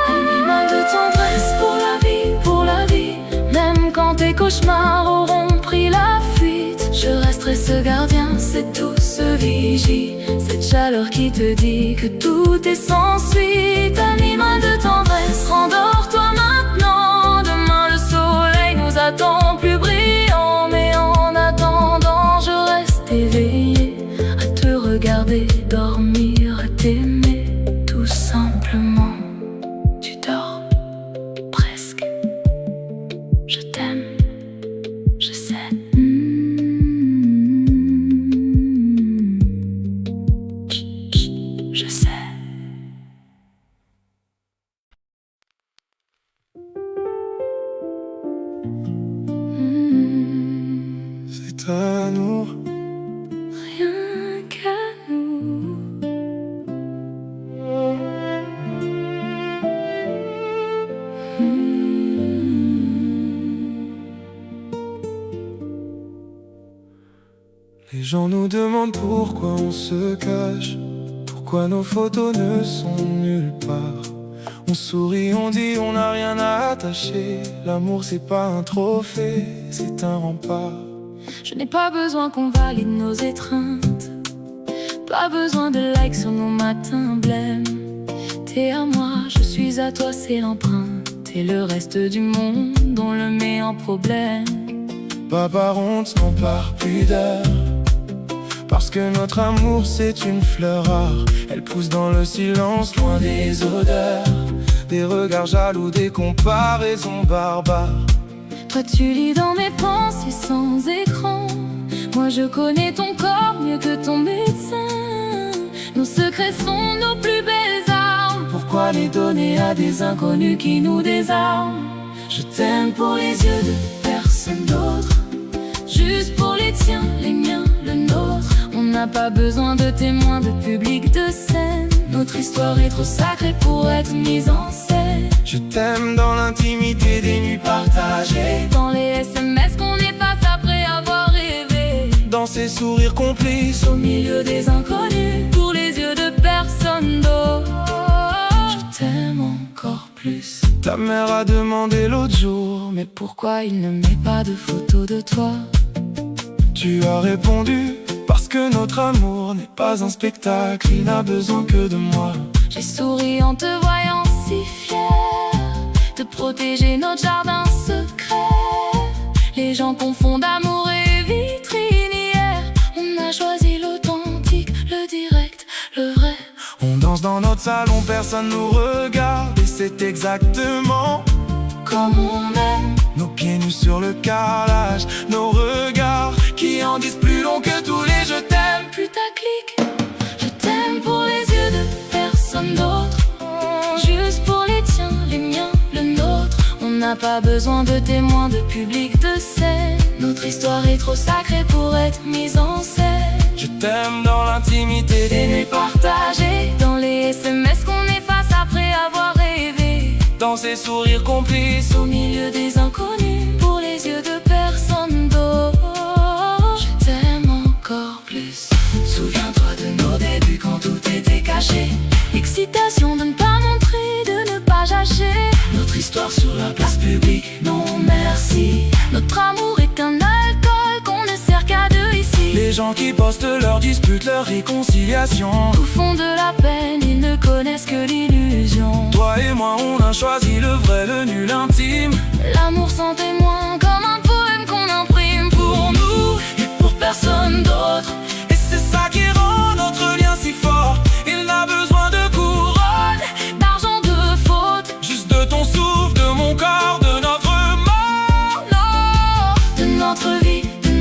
Speaker 2: Animal de tendresse pour la vie. Même quand tes cauchemars auront pris la fuite, je resterai ce gardien, cette douce vigie, cette chaleur qui te dit que tout est sans suite. Animal de tendresse, rendors-toi maintenant. Demain le soleil nous attend plus brillant, mais en attendant je reste éveillé, à te regarder dormir, à t'aimer tout simplement. Tu dors presque, je t'aime, je sais. Je sais.
Speaker 1: C'est à nous,
Speaker 2: Rien qu'à nous.
Speaker 1: Les gens nous demandent pourquoi on se cache, pourquoi nos photos ne sont nulle part. On sourit, on dit on n'a rien à attacher. L'amour c'est pas un trophée, c'est un rempart.
Speaker 2: Je n'ai pas besoin qu'on valide nos étreintes, pas besoin de likes sur nos matins blêmes. T'es à moi, je suis à toi, c'est l'empreinte. Et le reste du monde, on le met en problème.
Speaker 1: Pas par honte, non par pudeur, parce que notre amour c'est une fleur rare. Elle pousse dans le silence, loin des odeurs, des regards jaloux, des comparaisons barbares.
Speaker 2: Toi tu lis dans mes pensées sans écran, moi je connais ton corps mieux que ton médecin. Nos secrets sont nos plus belles armes.
Speaker 1: Pourquoi les donner à des inconnus qui nous désarment?
Speaker 2: Je t'aime pour les yeux de personne d'autre, juste pour les tiens, les miens, le nôtre. On n'a pas besoin de témoins, de public, de scène. Notre histoire est trop sacrée pour être mise en scène.
Speaker 1: Je t'aime dans l'intimité des nuits partagées,
Speaker 2: dans les SMS qu'on efface après avoir rêvé,
Speaker 1: dans ces sourires complices
Speaker 2: au milieu des inconnus, pour les yeux de personne d'autre. Je t'aime encore plus.
Speaker 1: Ta mère a demandé l'autre jour, mais
Speaker 2: pourquoi il ne met pas de photos de toi?
Speaker 1: tu as répondu, parce que notre amour n'est pas un spectacle, il n'a besoin que de moi.
Speaker 2: J'ai souri en te voyant si fier de protéger notre jardin secret. Les gens confondent amour et vitrinière. On a choisi l'authentique, le direct, le vrai.
Speaker 1: On danse dans notre salon, personne nous regarde, et c'est exactement
Speaker 2: comme on aime.
Speaker 1: Nos pieds nus sur le carrelage, nos regards qui en disent plus long que tous les je t'aime.
Speaker 2: Putaclic, je t'aime pour les yeux de personne d'autre, juste pour les tiens, les miens, le nôtre. On n'a pas besoin de témoins, de public, de scène. Notre histoire est trop sacrée pour être mise en scène.
Speaker 1: Je t'aime dans l'intimité des nuits partagées,
Speaker 2: dans les SMS qu'on efface après avoir rêvé,
Speaker 1: dans ces sourires complices,
Speaker 2: au milieu des inconnus, pour les yeux de personne d'autre. Je t'aime encore plus.
Speaker 1: Souviens-toi de nos débuts quand tout était caché.
Speaker 2: L'excitation de ne pas montrer, de ne pas jager.
Speaker 1: Notre histoire sur la place publique, non merci.
Speaker 2: Notre amour est un alcool qu'on ne sert qu'à deux ici.
Speaker 1: Les gens qui postent leurs disputes, leur réconciliation,
Speaker 2: au fond de la peine, ils ne connaissent que l'illusion.
Speaker 1: Toi et moi, on a choisi le vrai, le nul intime.
Speaker 2: L'amour sans témoin, comme un poème qu'on imprime
Speaker 1: pour nous et pour personne d'autre. Et c'est ça qui rend notre lien si fort. Il n'a besoin de couronne,
Speaker 2: d'argent, de faute,
Speaker 1: juste de ton souffle, de mon corps, de notre mort.
Speaker 2: Non, de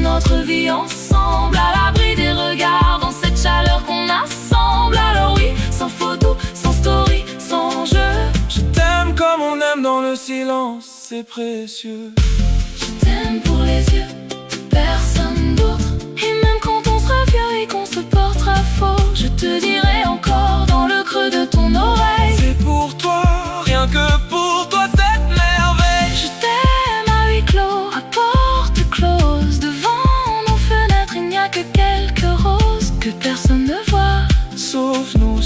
Speaker 2: notre vie ensemble, à l'abri des regards, dans cette chaleur qu'on assemble. Alors oui, sans photo, sans story, sans jeu.
Speaker 1: Je t'aime comme on aime dans le silence, c'est précieux.
Speaker 2: Je t'aime pour les yeux de personne d'autre. Et même quand on sera vieux et qu'on se portera faux, je te dirai encore dans le creux de ton oreille,
Speaker 1: c'est pour toi, rien que pour toi cette merveille.
Speaker 2: Je t'aime à huis clos, à porte close. Devant nos fenêtres, il n'y a que quelques roses que personne ne voit,
Speaker 1: sauf nous,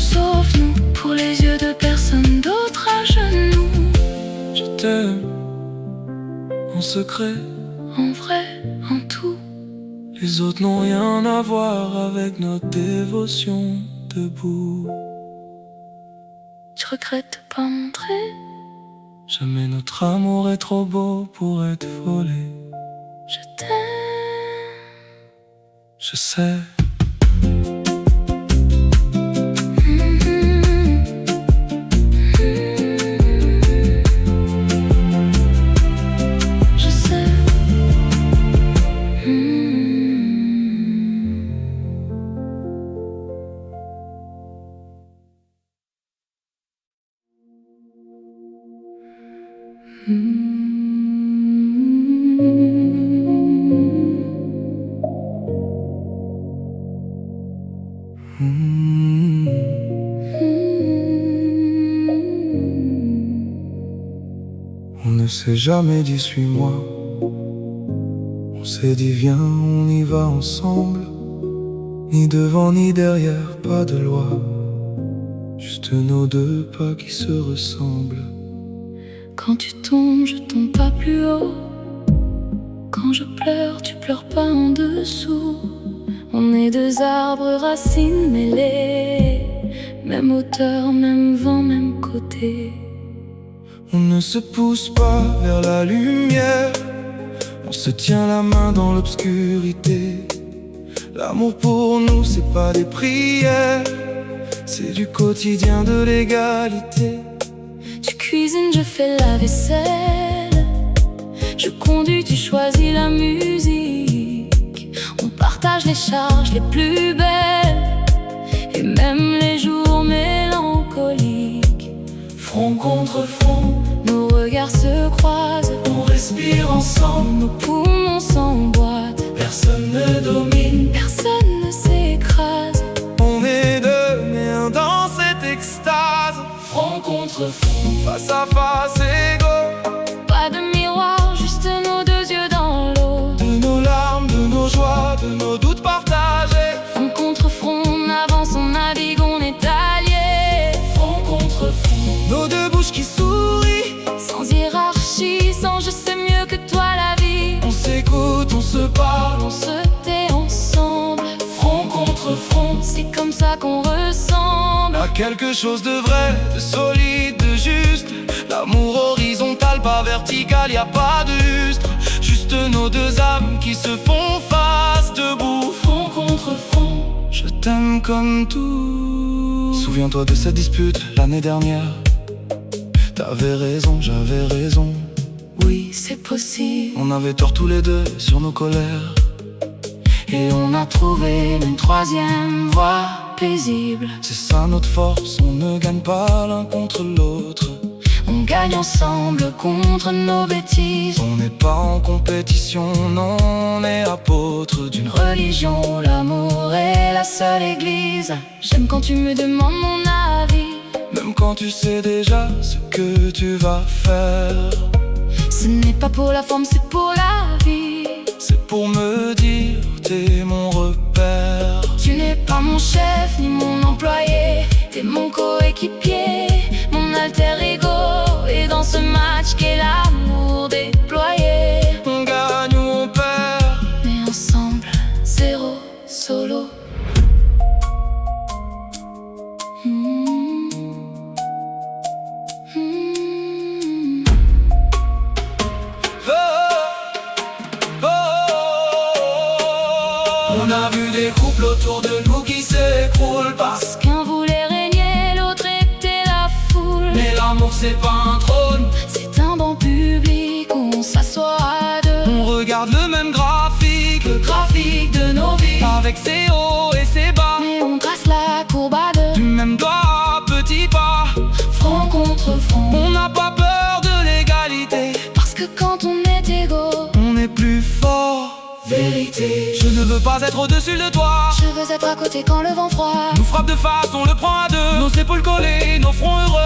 Speaker 2: pour les yeux de personne d'autre à genoux.
Speaker 1: Je t'aime en secret,
Speaker 2: en vrai, en tout.
Speaker 1: Les autres n'ont rien à voir avec notre dévotion debout.
Speaker 2: Je regrette de pas montrer.
Speaker 1: Jamais notre amour est trop beau pour être volé.
Speaker 2: Je t'aime.
Speaker 1: Je sais. On ne s'est jamais dit suis-moi. On s'est dit viens, on y va ensemble. Ni devant ni derrière, pas de loi. Juste nos deux pas qui se ressemblent.
Speaker 2: Quand tu tombes, je tombe pas plus haut. Quand je pleure, tu pleures pas en dessous. On est deux arbres, racines mêlées. Même hauteur, même vent, même côté.
Speaker 1: On ne se pousse pas vers la lumière. On se tient la main dans l'obscurité. L'amour pour nous, c'est pas des prières. C'est du quotidien, de l'égalité.
Speaker 2: Tu cuisines, je fais la vaisselle. Je conduis, tu choisis la musique. On partage les charges les plus belles et même les jours mélancoliques.
Speaker 1: Front contre front,
Speaker 2: nos regards se croisent.
Speaker 1: On respire ensemble,
Speaker 2: nos poumons s'emboîtent.
Speaker 1: Personne ne domine,
Speaker 2: personne ne s'écrase.
Speaker 1: On est deux, mais un dans cette extase. Front contre front, face à face, égaux.
Speaker 2: Pas de miroir, juste nos deux yeux dans l'eau.
Speaker 1: De nos larmes, de nos joies, de nos doutes partagés.
Speaker 2: Front contre front, on avance, on navigue, on est alliés.
Speaker 1: Front contre front, nos deux bouches qui sourient.
Speaker 2: Sans hiérarchie, sans je sais mieux que toi la vie.
Speaker 1: On s'écoute, on se parle,
Speaker 2: on se tait ensemble.
Speaker 1: Front contre front,
Speaker 2: c'est comme ça qu'on ressemble
Speaker 1: à quelque chose de vrai, de solide, de juste. L'amour horizontal, pas vertical, y a pas de lustre. Juste nos deux âmes qui se font face debout.
Speaker 2: Front contre front,
Speaker 1: je t'aime comme tout. Souviens-toi de cette dispute l'année dernière. T'avais raison, j'avais raison.
Speaker 2: Oui, c'est possible.
Speaker 1: On avait tort tous les deux sur nos colères.
Speaker 2: Et on a trouvé une troisième voie paisible.
Speaker 1: C'est ça notre force, on ne gagne pas l'un contre l'autre.
Speaker 2: On gagne ensemble contre nos bêtises.
Speaker 1: On n'est pas en compétition, non, on est apôtres d'une
Speaker 2: religion où l'amour est la seule église. J'aime quand tu me demandes mon avis,
Speaker 1: même quand quand tu sais déjà ce que tu vas faire.
Speaker 2: Ce n'est pas pour la forme, c'est pour la vie.
Speaker 1: C'est pour me dire t'es mon repère.
Speaker 2: Tu n'es pas mon chef ni mon employé, t'es mon coéquipier, mon alter ego. Et dans ce match qu'est l'amour déployé,
Speaker 1: on gagne ou on perd,
Speaker 2: mais ensemble, zéro solo.
Speaker 1: On a vu des couples autour de nous qui s'écroulent
Speaker 2: parce qu'un voulait régner, l'autre était la foule.
Speaker 1: Mais l'amour c'est pas un trône,
Speaker 2: c'est un banc public où on s'assoit à deux.
Speaker 1: On regarde le même graphique,
Speaker 2: le graphique de nos vies,
Speaker 1: avec ses hauts et ses bas.
Speaker 2: Mais on trace la courbe à deux,
Speaker 1: du même doigt à petits pas,
Speaker 2: front contre front.
Speaker 1: On n'a pas peur de l'égalité,
Speaker 2: parce que quand on est égaux,
Speaker 1: on est plus fort.
Speaker 2: Vérité,
Speaker 1: je ne veux pas être au-dessus de toi,
Speaker 2: je veux être à côté quand le vent froid
Speaker 1: nous frappe de face, on le prend à deux. Nos épaules collées, nos fronts heureux,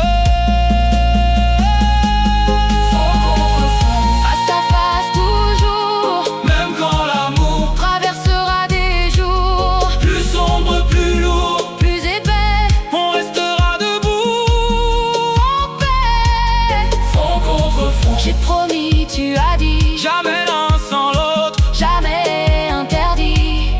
Speaker 2: front contre front, face à face toujours.
Speaker 1: Même quand l'amour
Speaker 2: traversera des jours
Speaker 1: plus sombres, plus lourds,
Speaker 2: plus épais,
Speaker 1: on restera debout
Speaker 2: en paix.
Speaker 1: Front contre front,
Speaker 2: j'ai promis, tu as dit,
Speaker 1: jamais l'un sans l'autre,
Speaker 2: jamais interdit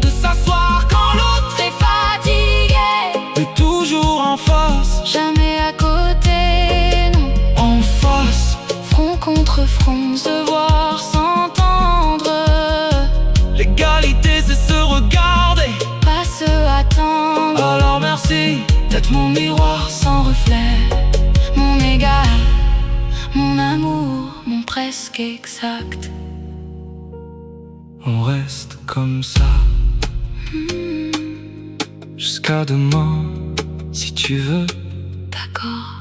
Speaker 1: de s'asseoir quand l'autre
Speaker 2: est fatigué,
Speaker 1: mais toujours en face,
Speaker 2: jamais à côté, non.
Speaker 1: En face,
Speaker 2: front contre front, se voir, s'entendre.
Speaker 1: L'égalité c'est se regarder,
Speaker 2: pas se attendre.
Speaker 1: Alors merci d'être mon miroir
Speaker 2: sans reflet, mon égal, mon amour, mon presque exact.
Speaker 1: On reste comme ça jusqu'à demain, si tu veux.
Speaker 2: D'accord.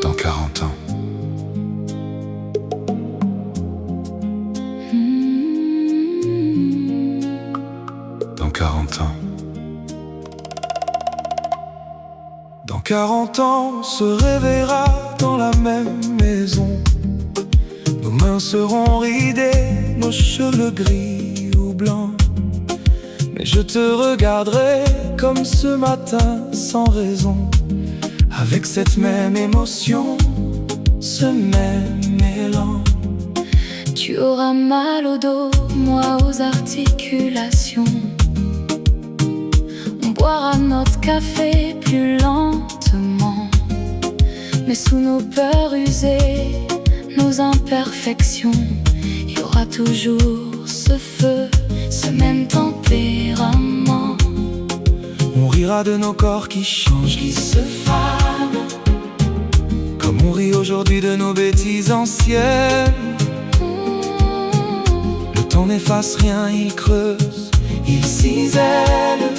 Speaker 1: Dans 40 ans. Dans 40 ans. Dans 40 ans, on se réveillera dans la même maison. Nos mains seront ridées, nos cheveux gris ou blancs. Mais je te regarderai comme ce matin sans raison, avec cette même émotion, ce même élan.
Speaker 2: Tu auras mal au dos, moi aux articulations. On boira notre café plus lentement, mais sous nos peurs usées, nos imperfections, il y aura toujours ce feu, ce même tempérament.
Speaker 1: On rira de nos corps qui changent,
Speaker 2: qui se fanent,
Speaker 1: comme on rit aujourd'hui de nos bêtises anciennes. Le temps n'efface rien, il creuse, il cisèle.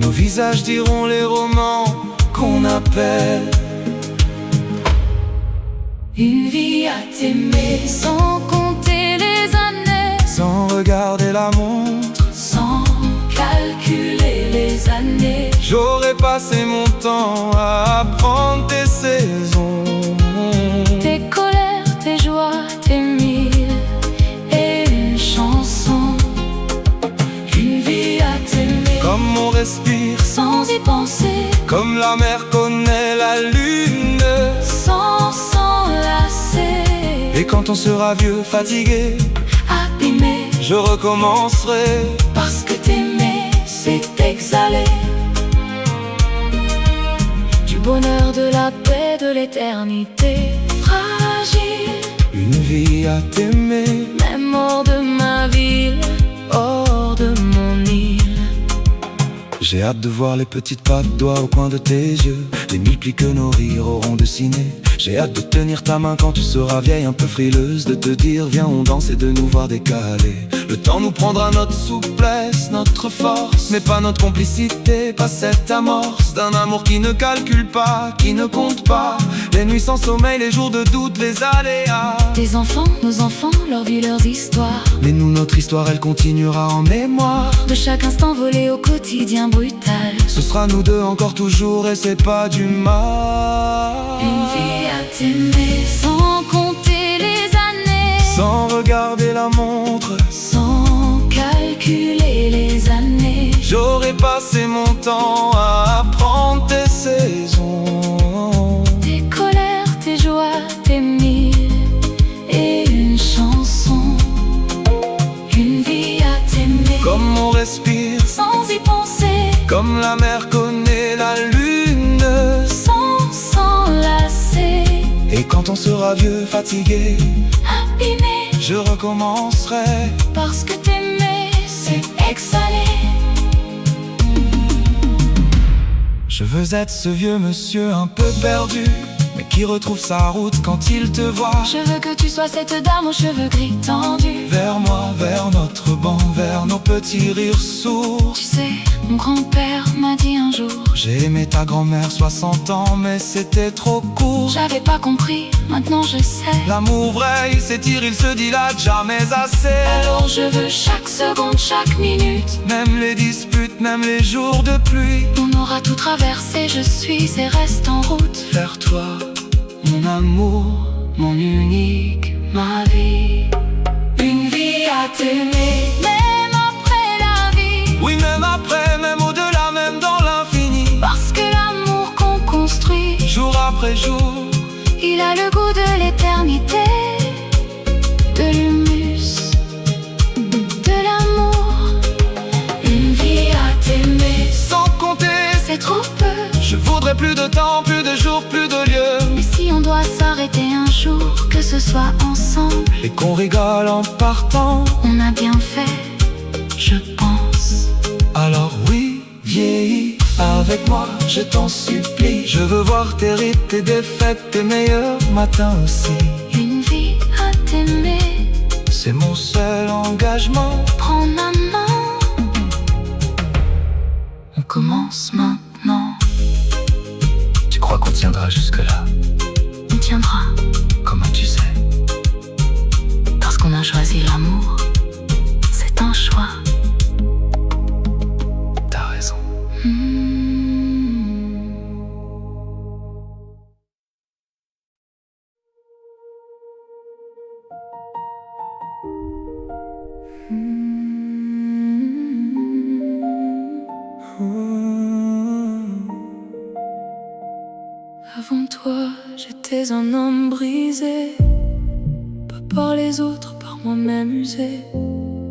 Speaker 1: Nos visages diront les romans qu'on appelle
Speaker 2: une vie à t'aimer, sans compter les années,
Speaker 1: sans regarder la montre,
Speaker 2: sans calculer les années.
Speaker 1: J'aurais passé mon temps à apprendre tes saisons,
Speaker 2: tes colères, tes joies, tes mille et une chanson. Une vie à t'aimer,
Speaker 1: comme on respire
Speaker 2: sans y penser,
Speaker 1: comme la mer connaît la lune,
Speaker 2: sans s'enlacer.
Speaker 1: Et quand on sera vieux, fatigué,
Speaker 2: abîmé,
Speaker 1: je recommencerai.
Speaker 2: Parce que t'aimer, c'est exhaler du bonheur, de la paix, de l'éternité. Fragile,
Speaker 1: une vie à t'aimer,
Speaker 2: même hors de ma ville, hors de mon île.
Speaker 1: J'ai hâte de voir les petites pattes d'oie au coin de tes yeux, les mille plis que nos rires auront dessinés. J'ai hâte de tenir ta main quand tu seras vieille, un peu frileuse, de te dire viens on danse et de nous voir décaler. Le temps nous prendra notre souplesse, notre force, mais pas notre complicité, pas cette amorce d'un amour qui ne calcule pas, qui ne compte pas les nuits sans sommeil, les jours de doute, les aléas.
Speaker 2: Tes enfants, nos enfants, leur vie, leurs histoires.
Speaker 1: Mais nous, notre histoire, elle continuera en mémoire.
Speaker 2: De chaque instant volé au quotidien brutal.
Speaker 1: Ce sera nous deux encore toujours et c'est pas du mal.
Speaker 2: Une vie à t'aimer sans compter les années,
Speaker 1: sans regarder la montre,
Speaker 2: sans calculer les années.
Speaker 1: J'aurais passé mon temps à apprendre tes saisons,
Speaker 2: tes colères, tes joies, tes mille et une chanson. Une vie à t'aimer
Speaker 1: comme on respire
Speaker 2: sans y penser,
Speaker 1: comme la mer connaît la lune,
Speaker 2: sans s'enlacer.
Speaker 1: Et quand on sera vieux, fatigué,
Speaker 2: abîmé,
Speaker 1: je recommencerai.
Speaker 2: Parce que t'aimer, c'est exhaler.
Speaker 1: Je veux être ce vieux monsieur un peu perdu, mais qui retrouve sa route quand il te voit.
Speaker 2: Je veux que tu sois cette dame aux cheveux gris tendus,
Speaker 1: vers moi, vers notre banc, vers nos petits rires sourds.
Speaker 2: Tu sais, mon grand-père m'a dit un jour,
Speaker 1: j'ai aimé ta grand-mère 60 ans, mais c'était trop court.
Speaker 2: J'avais pas compris, maintenant je sais.
Speaker 1: L'amour vrai, il s'étire, il se dilate jamais assez.
Speaker 2: Alors je veux chaque seconde, chaque minute,
Speaker 1: même les disputes, même les jours de pluie.
Speaker 2: On aura tout traversé, je suis et reste en route
Speaker 1: vers toi, mon amour, mon unique, ma vie.
Speaker 2: Une vie à t'aimer, même après la vie.
Speaker 1: Oui, même après, même au-delà, même dans l'infini.
Speaker 2: Parce que l'amour qu'on construit,
Speaker 1: jour après jour,
Speaker 2: il a le goût de l'éternité, de l'humus, de l'amour. Une vie à t'aimer,
Speaker 1: sans compter,
Speaker 2: c'est trop peu.
Speaker 1: Je voudrais plus de temps, plus de jours, plus de lieux.
Speaker 2: Mais si on doit s'arrêter un jour, que ce soit ensemble,
Speaker 1: et qu'on rigole en partant,
Speaker 2: on a bien fait, je pense.
Speaker 1: Alors oui, vieillis avec moi, je t'en supplie. Je veux voir tes rides, tes défaites, tes meilleurs matins aussi.
Speaker 2: Une vie à t'aimer,
Speaker 1: c'est mon seul engagement.
Speaker 2: Prends ma main, on commence maintenant.
Speaker 1: Tu crois qu'on tiendra jusque-là?
Speaker 2: On tiendra.
Speaker 1: Comment tu sais?
Speaker 2: Parce qu'on a choisi l'amour. C'est un choix.
Speaker 1: T'as raison.
Speaker 2: Avant toi, j'étais un homme brisé, pas par les autres, par moi-même usé.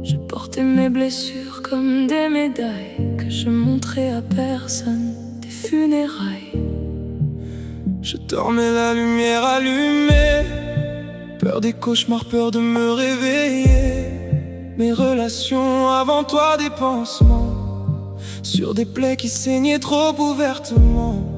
Speaker 2: Je portais mes blessures comme des médailles que je montrais à personne, des funérailles.
Speaker 1: Je dormais la lumière allumée, peur des cauchemars, peur de me réveiller. Mes relations avant toi, des pansements sur des plaies qui saignaient trop ouvertement.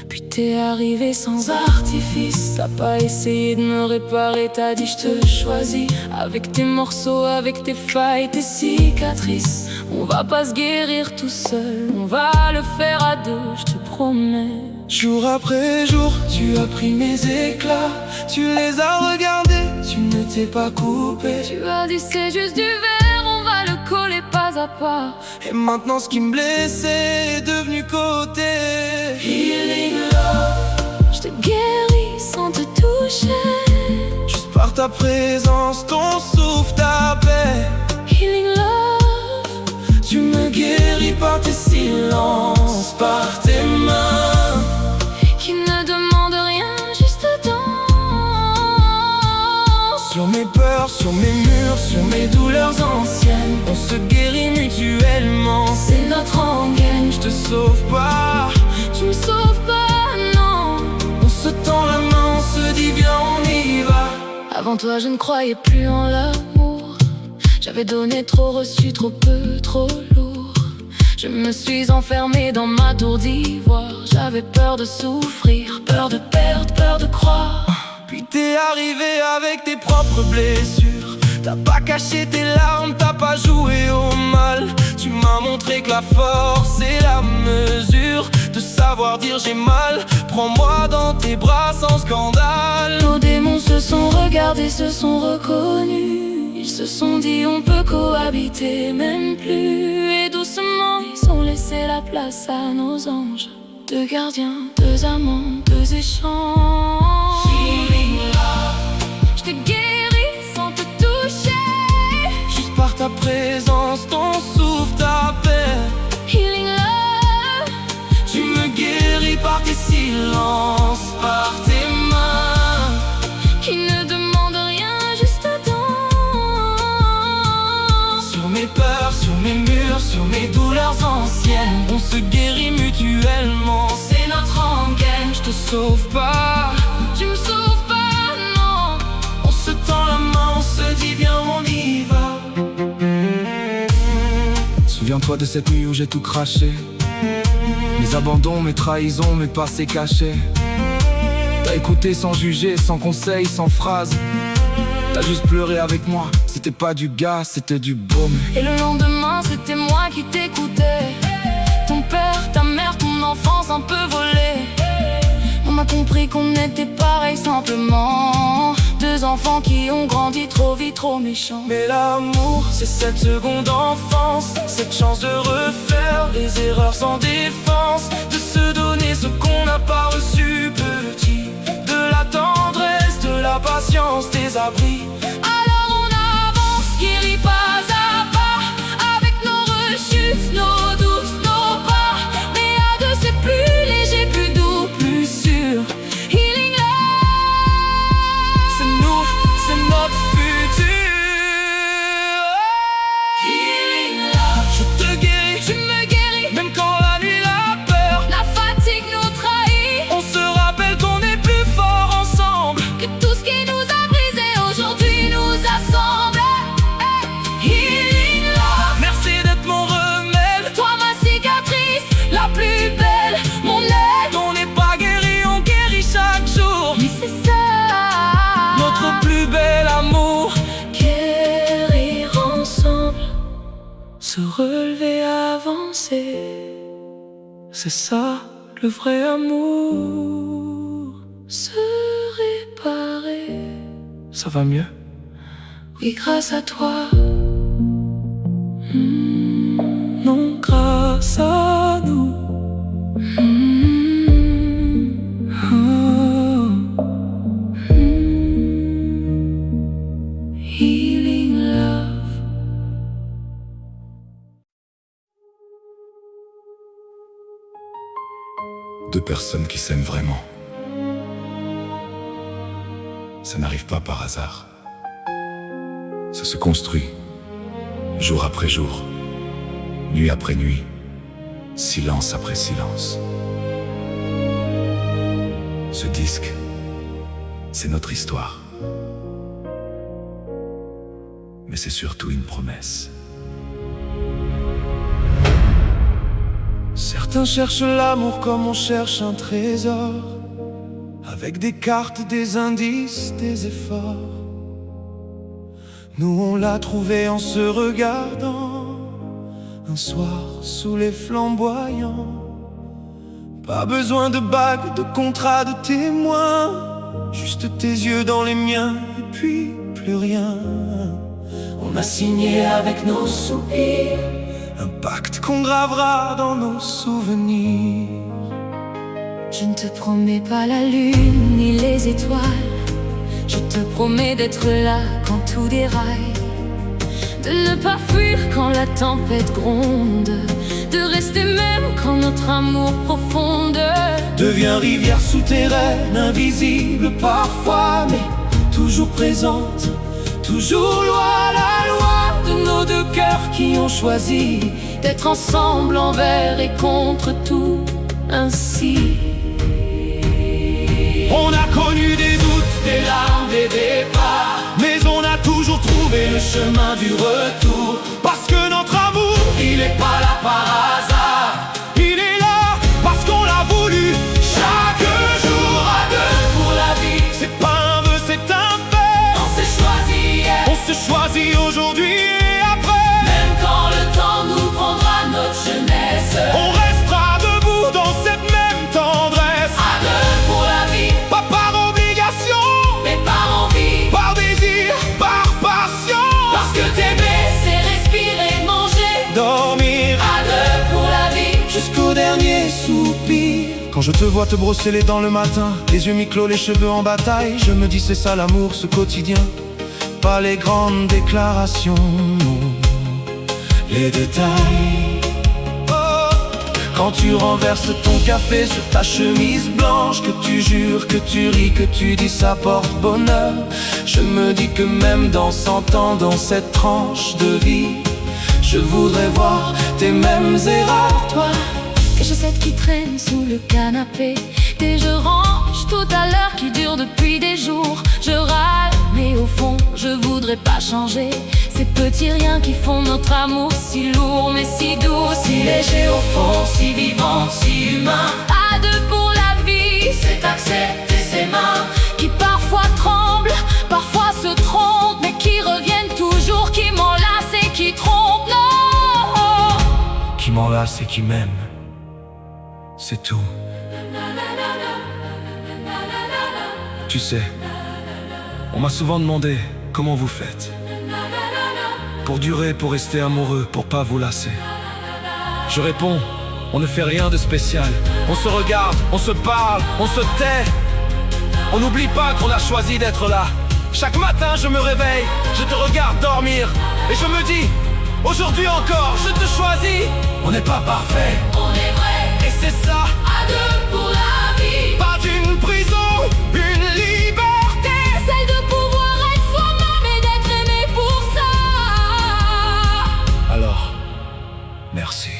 Speaker 2: Puis t'es arrivé sans artifice, t'as pas essayé de me réparer, t'as dit je te choisis. Avec tes morceaux, avec tes failles, tes cicatrices. On va pas se guérir tout seul, on va le faire à deux, je te promets.
Speaker 1: Jour après jour, tu as pris mes éclats, tu les as regardés, tu ne t'es pas coupé.
Speaker 2: Tu as dit c'est juste du verre, on va le coller pas à pas.
Speaker 1: Et maintenant ce qui me blessait est devenu côté.
Speaker 2: Healing love, je te guéris sans te toucher.
Speaker 1: Juste par ta présence, ton souffle, ta paix.
Speaker 2: Healing love,
Speaker 1: tu me guéris par tes silences, par tes mains
Speaker 2: qui ne demandent rien, juste danse.
Speaker 1: Sur mes peurs, sur mes murs, sur mes douleurs anciennes, on se guérit mutuellement.
Speaker 2: C'est notre rengaine.
Speaker 1: Je te sauve pas,
Speaker 2: tu me sauves pas, non.
Speaker 1: On se tend la main, on se dit viens on y va.
Speaker 2: Avant toi je ne croyais plus en l'amour. J'avais donné trop, reçu trop peu, trop lourd. Je me suis enfermée dans ma tour d'ivoire. J'avais peur de souffrir, peur de perdre, peur de croire.
Speaker 1: Puis t'es arrivé avec tes propres blessures. T'as pas caché tes larmes, t'as pas joué au mal. Tu m'as montré que la force est la mesure de savoir dire j'ai mal. Prends-moi dans tes bras sans scandale.
Speaker 2: Nos démons se sont regardés, se sont reconnus. Ils se sont dit on peut cohabiter, même plus. Et doucement ils ont laissé la place à nos anges. Deux gardiens, deux amants, deux échanges.
Speaker 1: Healing love.
Speaker 2: Je te guéris sans te toucher.
Speaker 1: Juste par ta présence, ton souffle, ta paix.
Speaker 2: Healing love.
Speaker 1: Tu me guéris par tes silences, par tes mains
Speaker 2: Qui ne demande rien, juste attends.
Speaker 1: sur mes peurs, sur mes murs, sur mes douleurs anciennes. On se guérit mutuellement, c'est notre rengaine. Je te sauve pas,
Speaker 2: Tu me sauves pas, non.
Speaker 1: on se tend la main, on se dit viens on y va. Souviens-toi de cette nuit où j'ai tout craché. Mes abandons, mes trahisons, mes passés cachés. T'as écouté sans juger, sans conseil, sans phrase. T'as juste pleuré avec moi, c'était pas du gaz, c'était du baume.
Speaker 2: Et le lendemain, c'était moi qui t'écoutais. Ton père, ta mère, ton enfance un peu volée. On a compris qu'on était pareil simplement. Deux enfants qui ont grandi trop vite, trop méchants.
Speaker 1: Mais l'amour, c'est cette seconde enfance, cette chance de refaire les erreurs sans défense, de se donner ce qu'on n'a pas reçu petit, de la tendresse, de la patience, des abris.
Speaker 2: Alors on avance, guéri pas à pas, avec nos rechutes, nos doutes, nos pas. Mais à deux c'est plus léger, plus doux, plus sûr. Healing love.
Speaker 1: C'est nous, c'est notre futur.
Speaker 2: Healing love.
Speaker 1: Je te guéris,
Speaker 2: Tu me guéris,
Speaker 1: même quand la nuit la peur.
Speaker 2: la fatigue nous trahit.
Speaker 1: On se rappelle qu'on est plus fort ensemble.
Speaker 2: Que tout ce qui nous a brisé aujourd'hui nous assemble. Healing love.
Speaker 1: Merci d'être mon remède,
Speaker 2: Toi ma cicatrice, la plus belle, mon aide.
Speaker 1: on n'est pas guéri, on guérit chaque jour.
Speaker 2: Mais c'est ça,
Speaker 1: Notre plus bel amour.
Speaker 2: guérir ensemble,
Speaker 1: Se relever, avancer, c'est ça le vrai amour.
Speaker 2: se réparer.
Speaker 1: Ça va mieux?
Speaker 2: Oui, grâce à toi.
Speaker 1: Non, grâce à nous.
Speaker 2: Healing love.
Speaker 3: Deux personnes qui s'aiment vraiment. Ça n'arrive pas par hasard. Ça se construit, jour après jour, nuit après nuit, silence après silence. Ce disque, c'est notre histoire. Mais c'est surtout une promesse.
Speaker 1: Certains cherchent l'amour comme on cherche un trésor, avec des cartes, des indices, des efforts. Nous on l'a trouvé en se regardant, un soir sous les flamboyants. Pas besoin de bagues, de contrats, de témoins, juste tes yeux dans les miens et puis plus rien. On a signé avec nos soupirs un pacte qu'on gravera dans nos souvenirs.
Speaker 2: Je ne te promets pas la lune ni les étoiles. Je te promets d'être là quand tout déraille, de ne pas fuir quand la tempête gronde, de rester même quand notre amour profonde
Speaker 1: devient rivière souterraine, invisible parfois, mais toujours présente, toujours loi, la loi de nos deux cœurs qui ont choisi d'être ensemble envers et contre tout ainsi. On a connu des doutes, des larmes, des départs, mais on a toujours trouvé le chemin du retour. Parce que notre amour, il est pas là par hasard. Quand je te vois te brosser les dents le matin, les yeux mi-clos, les cheveux en bataille, je me dis c'est ça l'amour, ce quotidien. Pas les grandes déclarations, non, les détails. Oh, quand tu renverses ton café sur ta chemise blanche, que tu jures, que tu ris, que tu dis ça porte bonheur, je me dis que même dans 100 ans, dans cette tranche de vie, je voudrais voir tes mêmes erreurs.
Speaker 2: Toi, que je sais qui traîne sous le canapé, tes je range tout à l'heure qui dure depuis des jours. Je râle, mais au fond, je voudrais pas changer ces petits riens qui font notre amour si lourd, mais si doux, si léger au fond, si vivant, si humain. À deux pour la vie, c'est accepter ses mains qui parfois tremblent, parfois se trompent, mais qui reviennent toujours, qui m'enlacent et qui trompent. Non,
Speaker 1: Qui m'enlace et qui m'aime, c'est tout. Tu sais, on m'a souvent demandé comment vous faites pour durer, pour rester amoureux, pour pas vous lasser. Je réponds, on ne fait rien de spécial. On se regarde, on se parle, on se tait. On n'oublie pas qu'on a choisi d'être là. Chaque matin je me réveille, je te regarde dormir et je me dis, aujourd'hui encore je te choisis. On n'est pas parfait,
Speaker 2: on est vrai,
Speaker 1: et c'est ça,
Speaker 2: à deux pour la vie.
Speaker 1: pas d'une prison, une liberté.
Speaker 2: Celle de pouvoir être soi-même et d'être aimé pour ça.
Speaker 1: Alors, merci.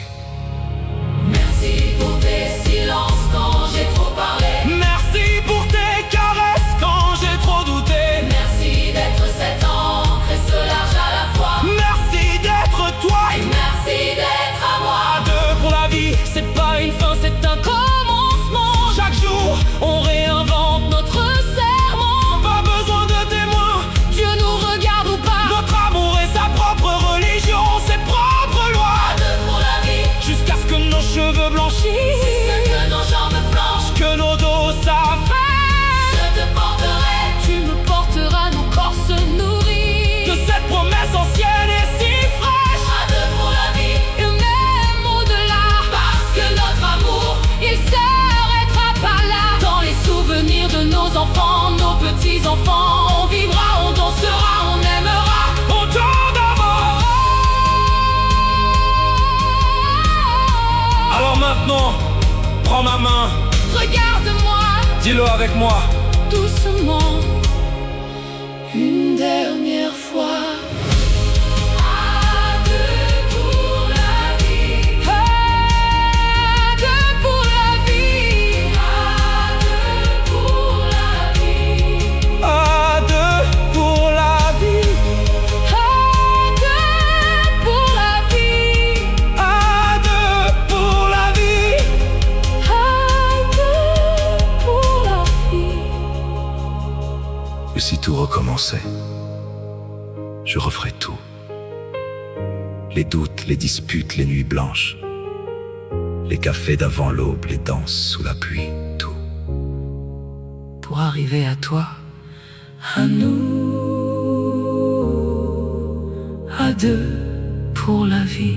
Speaker 2: Merci pour tes silences quand j'ai trop parlé.
Speaker 1: Merci pour tes caresses quand j'ai trop douté.
Speaker 2: Merci d'être cet encre et ce large à la fois.
Speaker 1: Merci d'être toi.
Speaker 2: Et merci d'être à moi.
Speaker 1: À deux pour la vie, c'est pas une fin, c'est un
Speaker 2: Commencement,
Speaker 1: chaque jour, on réinvente
Speaker 2: notre serment.
Speaker 1: pas besoin de témoins.
Speaker 2: Dieu nous regarde ou pas.
Speaker 1: Notre amour est sa propre religion, ses propres lois.
Speaker 2: À deux pour la vie,
Speaker 1: Jusqu'à ce que nos cheveux blanchissent,
Speaker 2: que nos jambes flanchent.
Speaker 1: que nos dos s'affaissent,
Speaker 2: Je te porterai, tu me porteras, nos corps se nourrissent.
Speaker 1: que cette promesse ancienne est si fraîche.
Speaker 2: À deux pour la vie, et même au-delà, parce que notre amour, il s'arrêtera pas là. Dans les souvenirs de nos enfants, nos petits-enfants, on vivra, on dansera, on aimera.
Speaker 1: Autant d'amour. Alors maintenant, prends ma main,
Speaker 2: Regarde-moi
Speaker 1: dis-le avec moi.
Speaker 2: doucement, une dernière fois. À deux pour la vie. À deux pour la vie. À deux pour la vie.
Speaker 1: À deux pour la vie,
Speaker 2: À deux pour la vie.
Speaker 1: à deux pour la vie.
Speaker 2: À deux pour la vie.
Speaker 3: Et si tout recommençait, je referais tout. Les doutes, les disputes, les nuits blanches, les cafés d'avant l'aube, les danses sous la pluie, tout.
Speaker 2: Pour arriver à toi, à nous, à deux pour la vie.